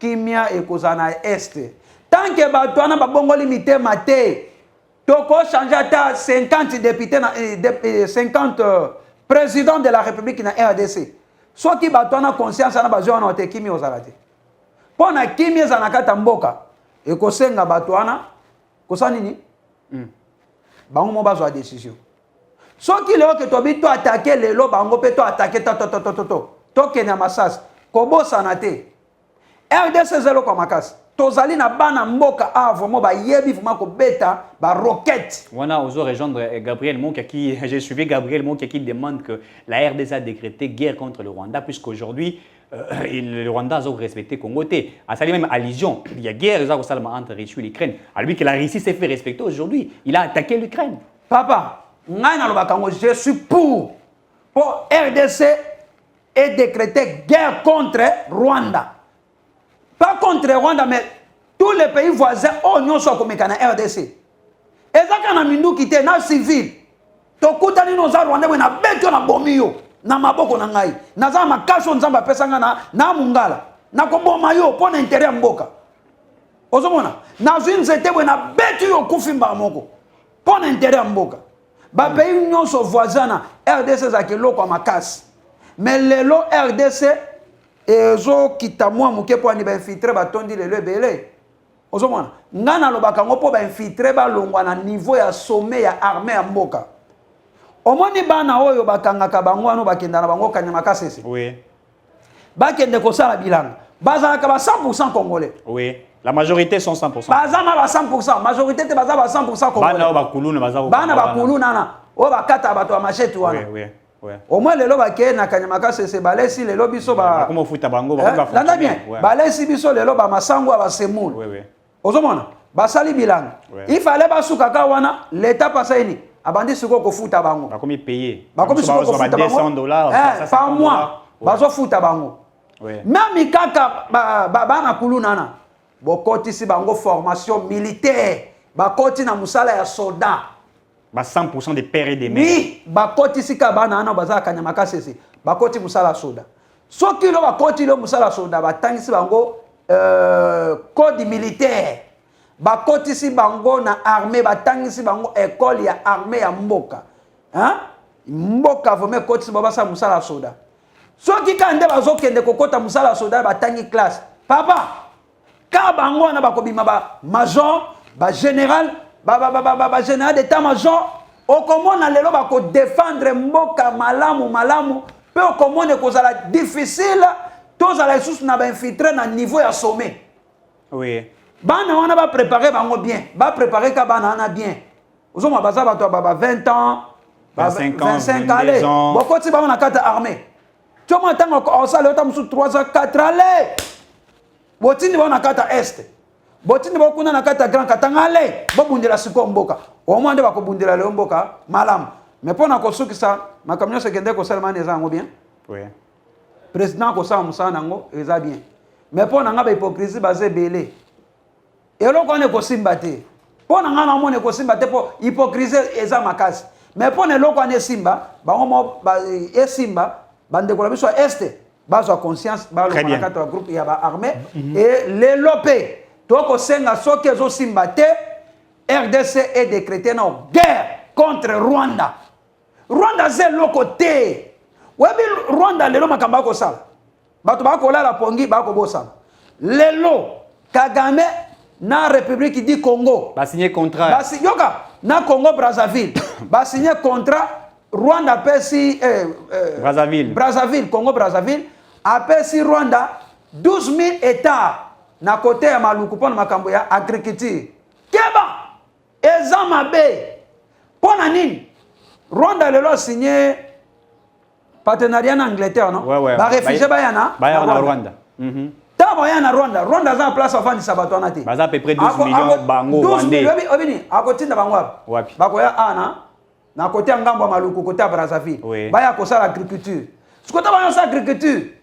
kimia ekozana este tant que batwana babongoli mitema te toko changer ta 50 députés 50 présidents de la République na RDC soit qui batona conscience na bazwa na te kimi ozalate pona kimi ezana kata mboka ekosenga batwana kosani ni bango mo bazwa décision soit qui leo que to bito attaquer lelo bango pe to attaquer to kenya masas kobosa na te RDC zelo kwa makasi tozali na bana mboka vraiment ba yebi vraiment ko beta ba roquette. On a osé rejoindre Gabriel Monk qui j'ai suivi Gabriel Monk qui demande que la RDC a décrété guerre contre le Rwanda puisqu'aujourd'hui le Rwanda a respecté Congo. À ça même allusion, il y a guerre entre Russie et l'Ukraine. À lui que la Russie s'est fait respecter aujourd'hui, il a attaqué l'Ukraine. Papa, je suis pour RDC et décréter guerre contre Rwanda. Pas contre Rwanda, mais tous les pays voisins, oh, nous sommes comme la RDC. Et ça, quand on a quitté, na civil, tokuta ni noza Rwanda, na beto na bomio, na maboko na ngai, na za makasho nzamba pesanga na mungala, na koboma yo, pon intérêt mboka. Ozomona, na zinzete na beto yo kufimba moko, pon intérêt mboka. Ba pays nous sommes voisins, RDC za keloko makasi. Mais lelo RDC ezo kitamwa muke po ani ba infiltrer ba tondi lelo ebele ozomona ngana lobaka ngo po ba infiltrer ba longwa na niveau ya sommet ya armée ya mboka omoni bana oyo bakangaka bango ano bakenda na bango kanya makasese oui bakende ko sala bilanga bazalaka ba 100% congolais oui la majorité sont 100% bazama ba 100% majorité te bazaba 100% congolais bana bakuluna bazaba bana bakuluna na o bakata bato ya machete wana oui oui. Au moins lelo bake na kanyamaka se balesi lelo biso ba comment futa bango ba landa bien balesi biso lelo ba masango ba semul oui oui ozomona basali bilan il fallait basuka ka wana l'état pasaini abandi siko ko futa bango ba komi payer ba komi siko ko futa bango $200 par mois bazo futa bango oui même kaka ba na kuluna na bokoti si bango formation militaire bakoti na musala ya soldat 100% des pères et des mères. Oui, bakoti sika bana ana bazaka kanyamaka sese. Bakoti musala soda. Soki lo bakoti lo musala soda batangisi bango code militaire. Bakoti si bango na armée batangisi bango école ya armée ya mboka. Hein? Mboka vome koti si babasa musala soda. Soki kande bazokende kokota musala soda batangi classe. Papa, ka bango na bakobima ba major, ba général ba général d'état-major okomona lelo bako défendre mboka malamu pe okomone kozala difficile tozala sous na ba infiltrer na niveau ya sommet oui bana wana ba préparer bango bien ba préparer ka bana na bien ozoma baza bato ba 20 ans 25 ans bokoti ba na kata armée toma tango osala ota musu 3 ans 4 allez botindi ba na kata est botindi bokuna na kata grand katangale bobundela siko mboka omwande bakobundela le mboka malam mais pona ko sukisa makamyo sekende ko salama neza ngo bien oui président ko sa musana ngo eza bien mais pona nga ba hypocrisie bazé belé eloko ne ko simbate pona nga na mone ko simbate po hypocrisie eza makasi mais pona eloko ne simba bango mo ba esimba bande ko la biso este bazo conscience ba lo na kata groupe ya ba armée et les lopé toko senga soki ezo simba te RDC est décrété na guerre contre Rwanda. Rwanda c'est le côté webi Rwanda lelo makamba ko sala bato ba ko la pongi ba ko bosala lelo Kagame na République du Congo ba signé contrat ba yoka na Congo Brazzaville ba signé contrat Rwanda pesi Brazzaville Congo Brazzaville apesi Rwanda 12 000 hectares na côté ya maluku pona makambo ya agriculture keba eza mabe pona nini Rwanda lelo signé partenariat na Angleterre non ba réfugié ba yana Rwanda tabo yana Rwanda za place avant sabato na te baza à peu près 12 millions bango rwandais 12 millions obini akotinda bango wapi bakoya ana na côté ngambo ya maluku côté ya Brazzaville baya kosala agriculture sikota baya sa agriculture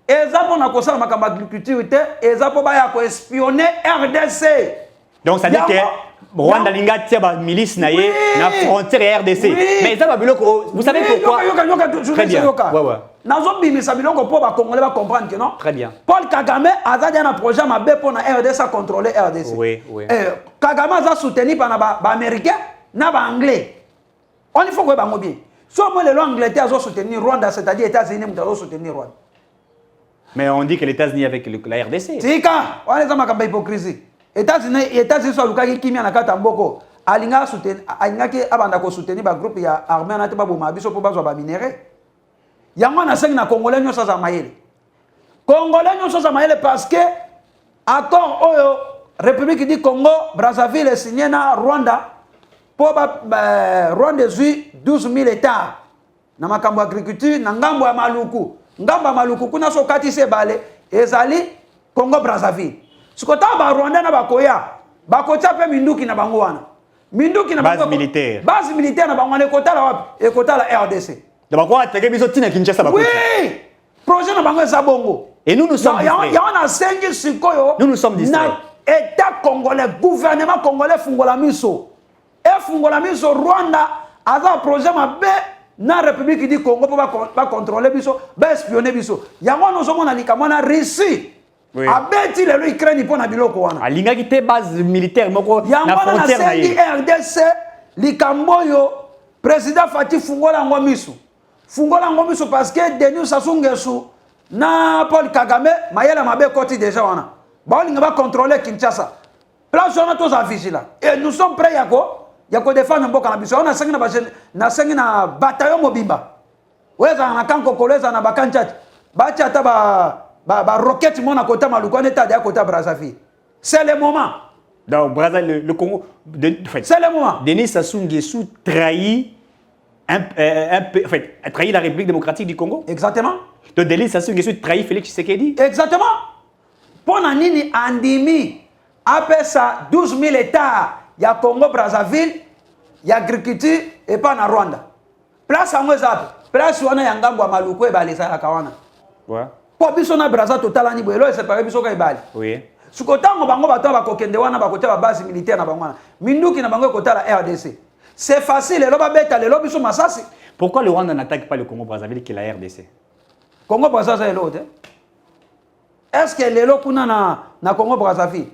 eza pona kosala makambo agriculture te eza po baya ko espionner RDC donc ça dit que Rwanda linga tia ba milice na ye na frontière RDC mais ça ba biloko vous savez pourquoi très bien nazo bimisa biloko po ba congolais ba comprendre que non très bien Paul Kagame aza na projet mabe po na RDC contrôler RDC oui Kagame aza soutenu par ba américain na ba anglais on il faut que ba bien so moi le Angleterre azo soutenir Rwanda c'est-à-dire États-Unis muto soutenir Rwanda mais on dit que les États-Unis avec la RDC tika on est dans ma hypocrisie États-Unis so lukaki kimia na kata mboko alinga soutenir alingaki abanda ko soutenir ba groupe ya armée na te ba boma biso po bazwa ba minerais yango na sengi na congolais nyoso za mayele parce que accord oyo République du Congo Brazzaville signé na Rwanda po Rwanda zui 12 000 hectares na makambo agriculture na ngambo ya maluku kuna so kati se bale ezali Congo Brazzaville sikota ba Rwanda na bakoya bakotia pe minduki na bango wana minduki na base militaire na bango wana ekotala wapi ekotala RDC de bakwa teke biso tina Kinshasa bakoti oui projet na bango eza bongo et nous sommes distraits yana sengi sikoyo nous sommes distraits na état congolais gouvernement congolais fungola miso Rwanda aza projet mabe na République du Congo pour ba contrôler biso ba espionner biso yango no somona likamo na Russie abeti lelo Ukraine pona biloko wana alingaki te base militaire moko na frontière na ye RDC likambo yo président Fati fungola ngo miso parce que Denis Sassou Nguesso na Paul Kagame mayela mabe koti déjà wana ba linga ba contrôler Kinshasa place on a tous vigilant et nous sommes prêts yako défendre mboka na biso on a sengi na bataillon mobimba weza na kanko koleza na bakanchati bacha ata ba roquette mona kota maluku on état de kota Brazzaville c'est le moment donc Brazzaville le Congo c'est le moment Denis Sassou Nguesso trahit trahit la République démocratique du Congo exactement de Denis Sassou Nguesso trahit Félix Tshisekedi exactement pona nini andimi apesa 12 000 hectares ya Congo Brazzaville ya agriculture et pas na Rwanda place yango ezape place wana ya ngambo ya maluku ebalesa kawana po biso na Brazza totalani boye lo separe biso ka ebali sikotango bango bato bakokende wana bakotia ba base militaire na bango wana minduki na bango ekotala RDC c'est facile lelo babeta lelo biso masasi pourquoi le Rwanda n'attaque pas le Congo Brazzaville qui est la RDC Congo Brazzaville lelo te est-ce que lelo kuna na Congo Brazzaville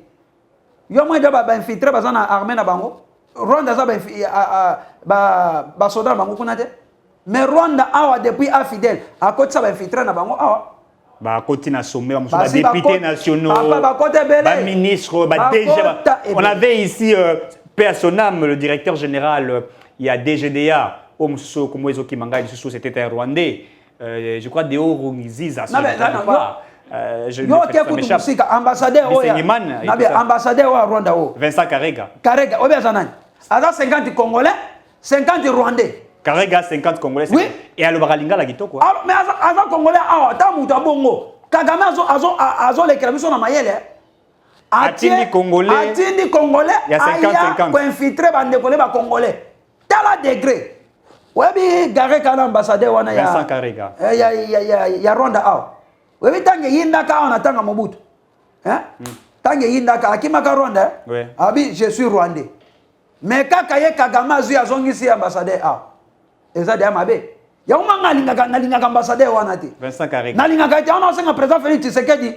yo mwe ba infiltré bazana armée na bango Rwanda za ba soldat bango kuna te mais Rwanda awa depuis afidèle akotisa ba infiltré na bango awa ba koti na sommet ba députés nationaux ba ministre ba DG on avait ici personnam le directeur général il y a DGDA Omso Komwezo Kimanga c'était un Rwandais je crois Deo Rungiziza yo ke musika ambassadeur wa Rwanda Vincent Karega obi azanani aza 50 congolais 50 rwandais Karega 50 congolais oui et alors baralinga la kitoko mais aza congolais awa ta muta bongo Kagame azo lekela biso na mayele atindi congolais ya 50 ko infiltrer bande congolais ba congolais tala degré webi gare kana ambassadeur wana ya Vincent Karega ya Rwanda awa webi tange yindaka on atanga Mobutu tange yindaka akimaka Rwanda abi je suis rwandais mais kaka ye Kagame azu azongisi ambassadeur eza de mabe ya umanga lingaka ambassadeur wana te Vincent Karega nalingaka te on asenga président Félix Tshisekedi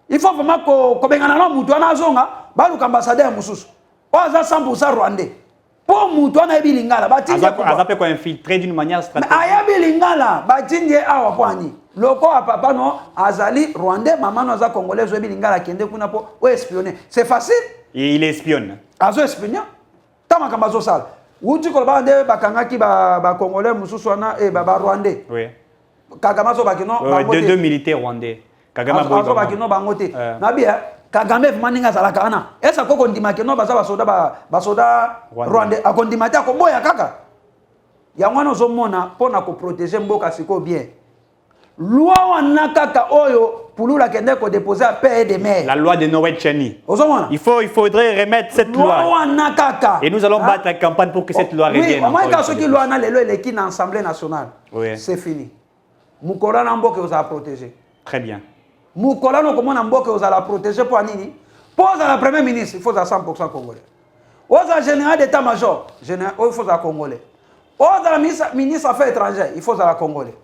il faut vraiment ko bengana na mutu ana azonga baluka ambassadeur mususu oza 100% rwandais pour mutu wana yebi lingala batindi azape ko infiltrer d'une manière stratégique. mais ayabi lingala batindi awa poani loko a papa no azali rwandais maman no aza congolais yebi lingala kende kuna po o espionner c'est facile. Et il espionne. Azo espionner tama kambazo sala uti koloba nde bakangaki ba congolais mususu wana e ba rwandais. Oui. Kagame zo bakino deux militaires rwandais. Kagame zo bakino bangote na bien Kagame maninga zalaka ana esa koko ndimake no baza basoda rwandais akondimate akoboya kaka yango wana ozomona mpona koprotéger mboka siko bien loi wana kaka oyo pulula kende kodéposer à paix et de mer la loi de Noël Chani ozomona il faudrait remettre cette loi wana kaka et nous allons battre la campagne pour que cette loi revienne. Oui, au moins quand ce qui loi na lelo eleki na assemblée nationale c'est fini mukora na mboka oza protéger. Très bien. Mukolano comment Namboke vous allez protéger pour Nini. Pose à la première ministre, il faut à 100% congolais. Aux général d'état-major, il faut à congolais. Aux ministre affaires étrangères, il faut à la congolais.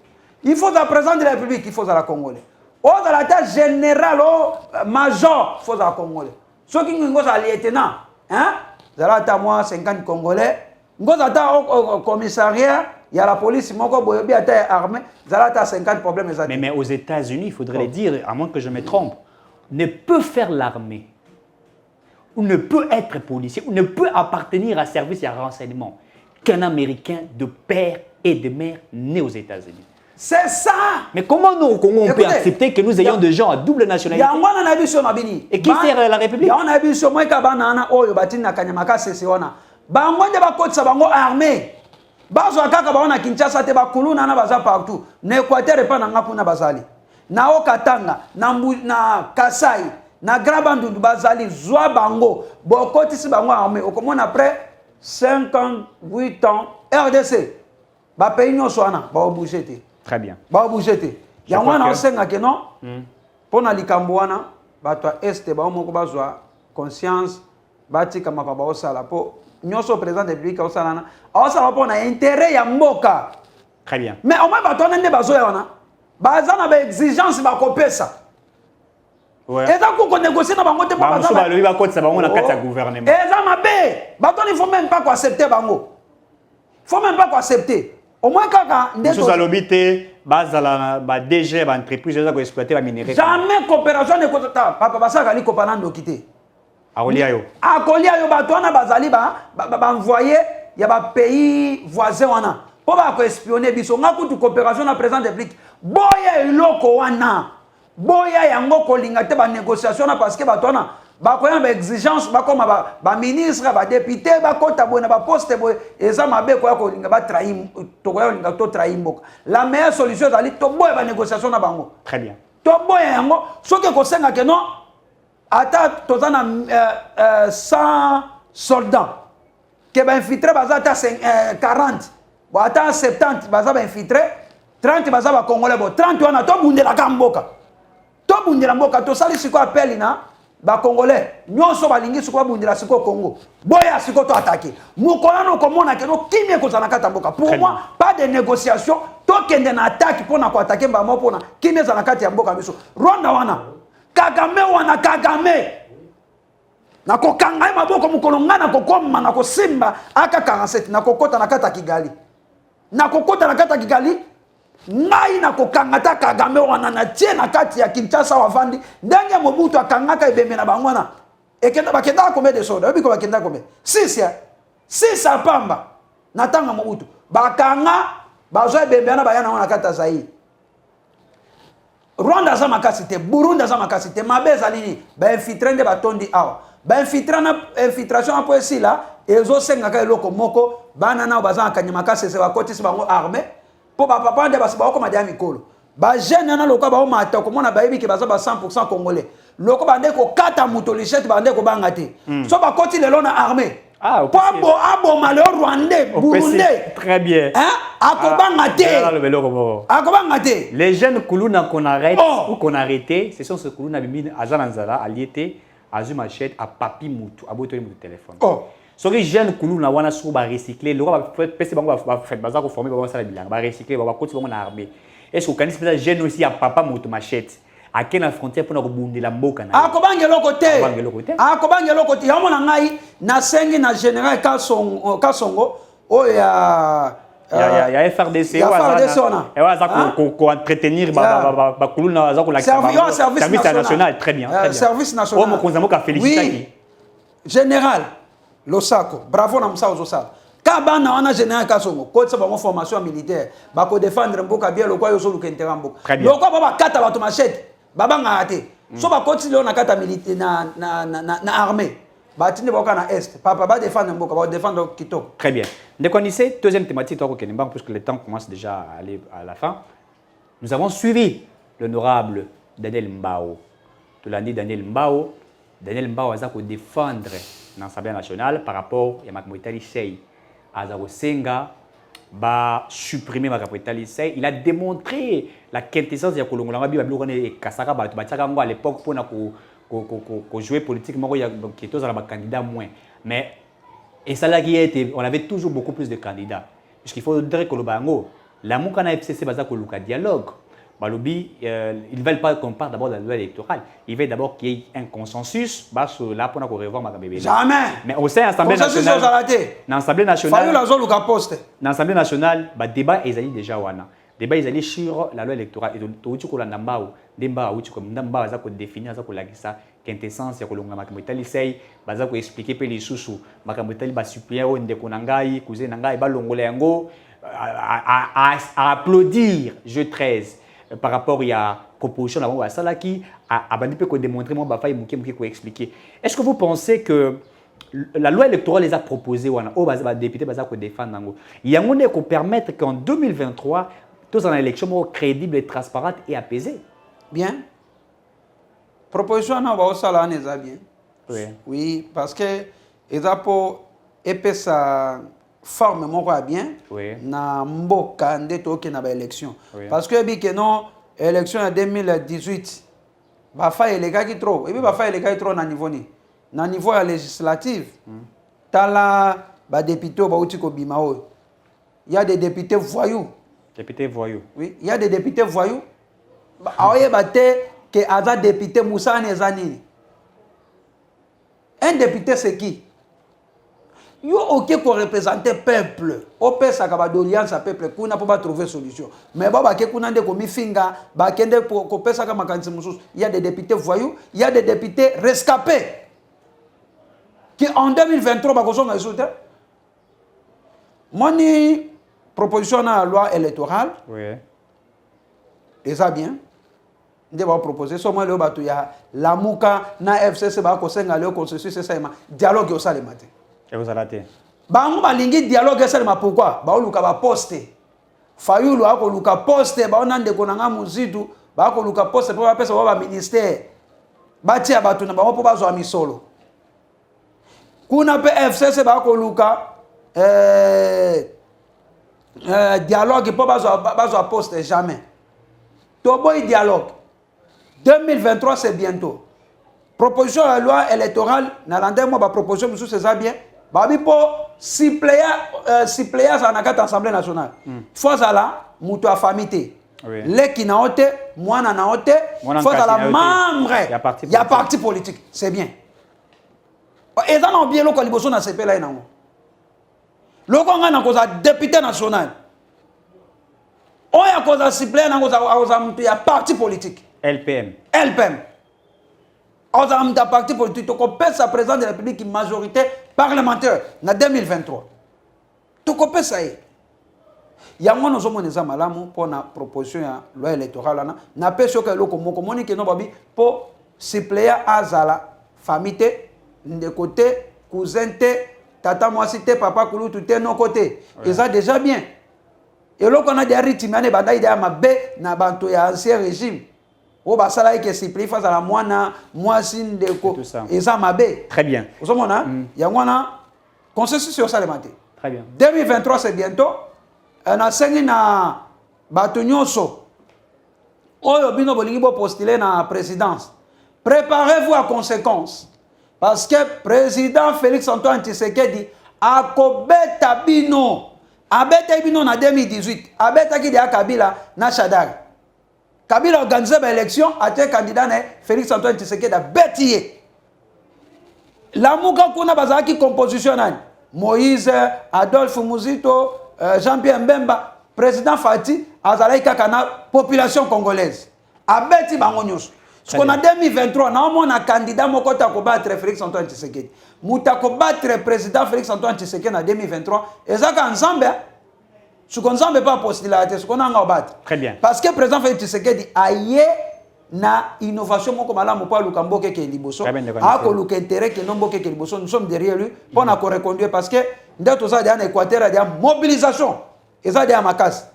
Il faut à président de la République, il faut à la congolais. Aux la tête générale, au major, il faut à la congolais. Ceux qui sont à lieutenant, hein, vous allez à moi 50 congolais. Vous allez au commissariat. Il y a la police, il y a armée, il y a 50 problèmes. Mais aux États-Unis, il faudrait le dire, à moins que je me trompe, ne peut faire l'armée, ou ne peut être policier, ou ne peut appartenir à service et à renseignement qu'un Américain de père et de mère né aux États-Unis. C'est ça! Mais comment nous, au Congo, on peut accepter que nous ayons des gens à double nationalité? Et qui sert la République? On a vu sur moi armée. Bazo akaka baona Kinshasa te bakuluna na baza partout. Na Équateur pa na ngapuna bazali. Na Okatanga, na Kasai, na Grabandundu bazali zwa bango. Bokoti si bango armé. Okomona après 58 ans RDC. Ba pays nyonso wana ba obouger te. Très bien. Ba obouger te. Yango na osenga ke non? Pona likambo wana bato este ba moko bazwa conscience batika makaba osala po nyonso président de la République osalana osala po na intérêt ya mboka. Très bien. Mais au moins bato nende bazo ya wana baza na ba exigence ba kopesa. Ouais. Eza ko négocier na bango te ba baza ba lobi ba kotsa bango na kati ya gouvernement. Eza mabe bato il faut même pas accepter bango. Faut même pas accepter. Au moins kaka ndeto so lobi te bazala ba DG ba entreprise za ko exploiter ba minerais. Jamais coopération ne kota papa basaka li kopanando kité. Akolia yo bato wana bazali ba envoyer ya ba pays voisins wana po ba ko espionner biso ngakutu coopération na président de République boya eloko wana boya yango kolinga te ba négociation na parce que bato wana ba ko ya ba exigence ba koma ba ministre ba député ba kota bona ba poste boy eza mabe ko ya kolinga ba trahir to ko ya kolinga to trahir mboka la meilleure solution ezali to boya ba négociation na bango. Très bien. To boya yango soki ko senga ke non ata tozana 100 soldats que ba infiltré baza ata 40 bo ata 70 baza ba infiltré 30 baza ba congolais bo 30 wana to bundela kamboka to bundela mboka to sali siko appel na ba congolais nyonso balingi siko bundela siko Congo boya siko to attaquer mukolano komona ke no kimie ko zana kata mboka pour moi pas de négociation to kende na attaque pour na ko attaquer ba mo pona kimie zana kata ya mboka biso Rwanda wana Kagame wana Kagame na kokanga maboko mukolo ngana kokoma na kosimba aka 47 na kokota na kata Kigali na kokota na kata Kigali ngai na kokanga ta Kagame wana na tie na kati ya Kinshasa wavandi ndenge Mobutu akangaka ibembe na bangwana ekenda bakenda kombe de soda biko bakenda kombe sisa pamba na tanga Mobutu bakanga bazo ibembe na bayana wana kata Zaire. Rwanda za makasite, Burundi za makasite, mabeza nini? Ba infiltré nde batondi awa. Ba infiltration apo esila, ezo senga ka eloko moko, bana na baza kanyama kasese bakoti si bango armée, po ba papa nde basi ba ko madia mikolo. Ba jeune na loko ba o mata ko mona ba yebi ke baza ba 100% congolais. Loko bande ko kata muto lichette bande ko bangate. So ba koti lelo na armée. Ah, ok. Abo malheur rwandais, burundais. Très bien. Hein? Akobangate. Les jeunes Koulouna qu'on arrête ou qu'on a arrêté, ce sont ceux Koulouna Bimine, Azananzala, Aliété, Azumachette, à Papi Moutou, à Botoy Moutou téléphone. Ce que les jeunes Koulouna wana sur ba recycler, le va faire bango va faire bazar ko former ba sala bilan, ba recycler ba côté ba armée. Est-ce que quand c'est jeune aussi à Papa Moutou Machette, à quelle frontière pour nous la mboka na. Akobangelo côté. Akobangelo côté. Akobangelo côté. Ya mona ngai na sengi na général Kasongo o ya il y a FRDC et ouais ça pour entretenir ba kuluna za ko la service national très bien service national. Oh mon konzamo ka féliciter. Général Losako, bravo na msa ozosala. Kabana wana général Kasongo, ko tsa ba formation militaire, ba ko défendre mboka bien lokwa yo solo kentera mboka. Lokwa ba kata ba to machete, baba ngate. So ba continue na kata militaire na armée. Batine boka na est, papa ba défendre mboka, ba défendre Kitoko. Très bien. Donc on essaie deuxième thématique toi Kenimba puisque le temps commence déjà à aller à la fin. Nous avons suivi l'honorable Daniel Mbao. Tu l'as dit Daniel Mbao a défendre l'Assemblée nationale par rapport à Makamwitali Sey. Azako Senga va supprimer Makamwitali Sey. Il a démontré la quintessence de Kolongolanga Bibabilou et Kasaka Batakango à l'époque pour jouer politiquement qui était un candidat moins. Mais et ça là qui était, on avait toujours beaucoup plus de candidats. Puisqu'il faudrait que le Bango, la Moukana FCC basa ko luka dialogue. Balobi, ils ne veulent pas qu'on parle d'abord de la loi électorale. Ils veulent d'abord qu'il y ait un consensus. Là, pour qu'on revoie Makamebe. Jamais. Mais au sein de l'Assemblée nationale. Dans l'Assemblée nationale. Dans l'Assemblée nationale, le débat est déjà wana. Le débat est sur la loi électorale. Et tout ce qu'on a Demba ou comme Ndamba za ko définir za ko lagisa quintessence ya kolonga Makamwitali Sey baza ko expliquer pe les sous Makamwitali ba supplier o ndeko nangai cousin nangai ba longola yango à applaudir jeu 13 par rapport à la proposition de la Salaki, à démontrer, à expliquer. Est-ce que vous pensez que la loi électorale les a proposées, les députés qui défendent, il y a un moyen qui permettre qu'en 2023, tous en élection crédible, transparente et apaisée? Bien. Proposition na ba osala neza bien. Oui. Oui, parce que ezapo epesa forme moko bien. Oui. Na mboka ndeto ke na ba élection. Oui. Parce que bi que non élection en 2018 ba fa elegaki trop. Et bi ba fa elegaki trop na niveau ni. Na niveau législatif. Tala ba député ba uti ko bima o. Il y a des députés voyous. Députés voyous. Oui, il y a des députés voyous. Aoye bate que Aza député Moussa Nezani. Un député c'est qui? Yo ok pour représenter peuple. Au peuple ça va d'alliance à peuple kuna pour pas trouver solution. Mais baba ke kuna nde ko mifinga ba kende pour ko pesa ka makanisi mususu. Il y a des députés voyous, il y a des députés rescapés qui en 2023 ba ko songa résultat. Moni proposition à loi électorale. Oui. Et ça bien. Nde ba proposer so moi le batu ya la muka na FCC ba ko senga le consensus c'est ça dialogue au sale matin. Et vous allez bango balingi dialogue esalema pourquoi baoluka baposte fayulu akoluka poste baona ndeko nanga muzidu bakoluka poste mpo bapesa ba ministère batia bato na bango mpo bazwa misolo kuna pe FCC bakoluka dialogue mpo bazwa poste jamais toboyi dialogue 2023 c'est bientôt proposition de loi électorale na lande mo ba proposition musu c'est ça bien babi po suppléa za na kata assemblée nationale fois la mutu a famité leki na ote mwana na ote fois la membre ya parti politique c'est bien et ça non bien loko liboso na sepela ina ngo loko nga na koza député national oya koza suppléa na koza mutu ya parti politique LPM on a un parti politique qui compte sa présidence de la République qui majorité parlementaire en 2023. Tout compte ça. Il y a un homme qui malamu pour la proposition de la loi électorale. Na pe que le communique que non babi pour suppléer à Zala famille de côté cousin tata moi cité papa koulou tout est non côté. Et ça déjà bien. Et là qu'on a des rythmes ane banda ida mabe na bantu ya ancien régime. O basala ke simplifie face à la moana moisi ndeko et ça mabe. Très bien. Vous savez il y a un consensus sur ça le matin. Très bien. 2023 c'est bientôt. On a sengi na bato nyonso. Oyo bino bolingi bo postuler na présidence. Préparez-vous à conséquence parce que président Félix Antoine Tshisekedi a kobeta bino. Abeta bino na 2018. Abeta ki de Kabila na Shadari. Kabila a organisé l'élection, a été candidat, Félix Antoine Tshisekedi a bêtillé. La Mouka Kuna Bazaki composition, Moïse, Adolphe Mouzito, Jean-Pierre Mbemba, président Fati, Azalaïka Kana, population congolaise. A bêti Bangonius. Ce qu'on a 2023, on a un candidat qui a combattre Félix Antoine Tshisekedi. Mouta combattre le président Félix Antoine Tshisekedi en 2023. Et ça, ensemble, ce qu'on ne peut pas postuler, ce qu'on a à battre. Très bien. Parce que le président Félix Tshisekedi a na innovation moko malamu pour Lukambo ke liboso a ko luka intérêt que non boke ke liboso nous sommes derrière lui pour na ko reconduire parce que ndato ça en Équateur il y a mobilisation et ça il y a makas.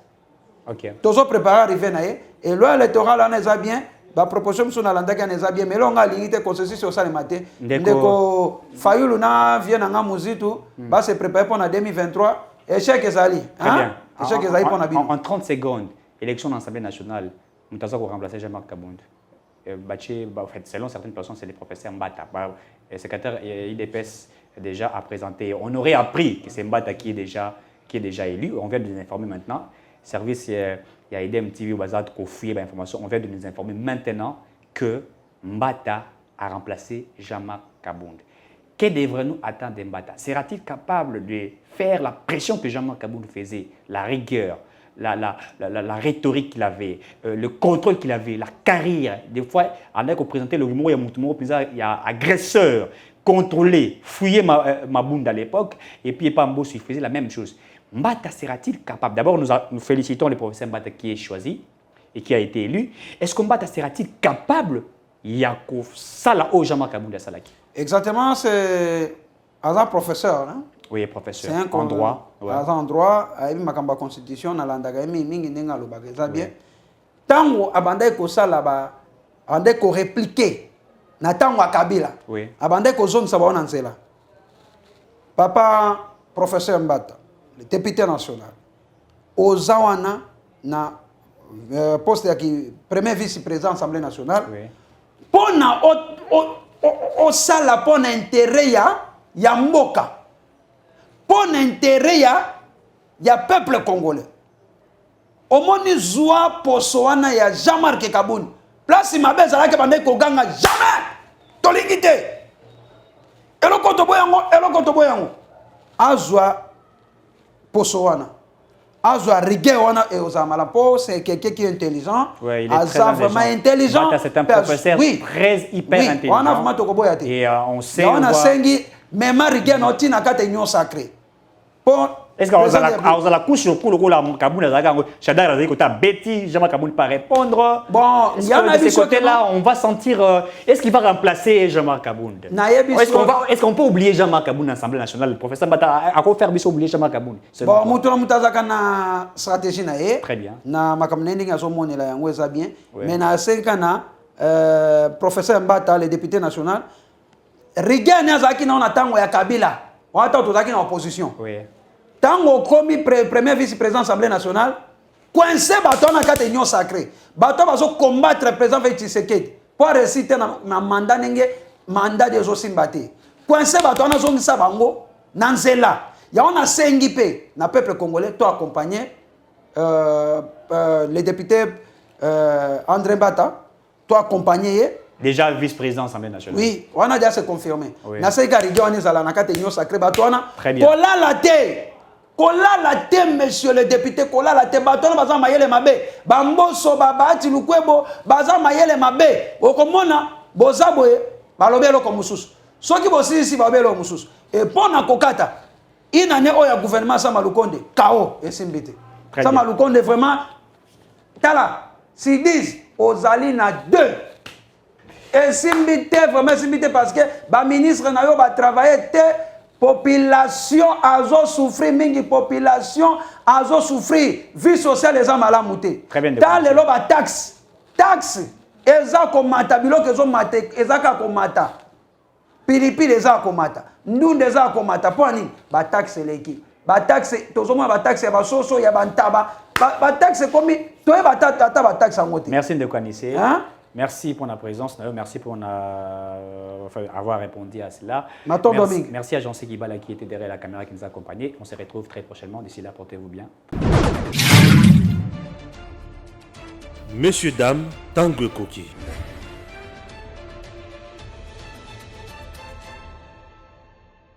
OK. Tozo préparer arriver na et loi électorale on est bien ba proposition sur na landa ka est bien mais là on a limité consensus sur ça le matin ndeko Fayulu na vient na muzitu ba se préparer pour na 2023 échec ezali hein échec ezali pour na bino en 30 secondes élection dans l'Assemblée nationale. Nous avons remplacé Jean-Marc Kabound. En fait, selon certaines personnes, c'est le professeur Mbata. Le secrétaire IDPS déjà a présenté. On aurait appris que c'est Mbata qui est déjà élu. On vient de nous informer maintenant. Le service, il y a aidé MTV au bazar pour fouiller l'information. On vient de nous informer maintenant que Mbata a remplacé Jean-Marc Kabound. Que devrait-nous attendre de Mbata? Sera-t-il capable de faire la pression que Jean-Marc Kabound faisait, la rigueur, la rhétorique qu'il avait, le contrôle qu'il avait, la carrière? Des fois, on a présenté le rumeur, il y a agresseur, contrôlé, fouillé Mabounda à l'époque, et puis Pambosso, il faisait la même chose. Mbata sera-t-il capable? D'abord, nous félicitons le professeur Mbata qui est choisi et qui a été élu. Est-ce que Mbata sera-t-il capable? Yakov Sala au Jean-Marc Kabounda Salaki. Exactement, c'est un professeur. Hein? Oui, professeur. C'est un droit. En droit, il y a une constitution, il y a une bien. Tant que ça là-bas, on a répliqué. Na tango Kabila. Oui. Abandé ko zone ça va on Papa professeur Mbata, le député national. Ozawana na poste qui premier vice-président de l'Assemblée nationale. Oui. Pour na au sala pour intérêt ya mboka. Pour intérêt ya peuple congolais. Au moni zoa posoana ya Jean-Marc Kabound. Place ma belle zala ke bande ko ganga jamais. Tolingité. Eloko to boyango. Azwa posoana. Azwa rigueur wana et aux amalapo, c'est quelqu'un qui est intelligent. Ouais, il est très vraiment intelligent. C'est un professeur très hyper intelligent. On a vraiment to boya te. Et on sait on a sengi même rigueur noti na kata union sacrée. Est-ce qu'on a la couche pour le coup la Kabound Chadar a dit que tu as Betty, Jean-Marc Kabound pas répondre. Bon, il y a de ce côté-là, on va sentir. Est-ce qu'il va remplacer Jean-Marc Kabound? Est-ce qu'on peut oublier Jean-Marc Kabound à l'Assemblée nationale? Le professeur Mbata a quoi faire bis oublier Jean-Marc Kabound? Bon, Moutoulamutazaka na stratégie na ye. Très bien. Na makamnending a somone la yango eza bien. Mais na senkana professeur Mbata, le député national, rigane azaki na on tango ya Kabila. On attend tozaki na opposition. Oui. Tango komi premier vice-président de l'Assemblée nationale, coincé bateau na kate union sacrée. Bateau bazo combattre le président Félix Tshisekedi pour réciter na mandat nenge mandat de Zosimbate. Coincé bateau na zongisa bango nanzela. Ya on a sengi pe na peuple congolais to accompagner le député André Bata to accompagner déjà vice-président de l'Assemblée nationale. Oui, on a déjà se confirmé. Oui. Na seka rigio on ezala na kate union sacrée bateau na. Très bien. Kola la te, monsieur le député, kola la te, baton baza mayele mabe, bamboso babati lukwebo, baza mayele mabe, okomona, bozaboye, balobelo komususu. Soki bosi ici balobelo mususu. Et pour na kokata, inane oya gouvernement Sama Lukonde, KO, et simbite. Sama Lukonde vraiment, tala, s'ils disent, ozali na 2. Et simbite, vraiment simbite parce que, ba ministre na yo ba travailler te, population a souffert, mingi population a souffert, vie sociale les amala mouté. Très bien. Dans les lois taxe, eza komata biloko ezo mate, eza ka komata. Pilipili eza komata. Ndunde eza komata poni ba taxe leki. Ba taxe tozoma ba taxe ba soso ya bantaba. Ba taxe komi toye ba tata ba taxe ngote. Merci de connaître. Hein? Merci pour la présence, merci pour avoir répondu à cela. Merci à Jean-C Guibala qui était derrière la caméra qui nous a accompagnés. On se retrouve très prochainement. D'ici là, portez-vous bien. Messieurs, dames, tango ekoki.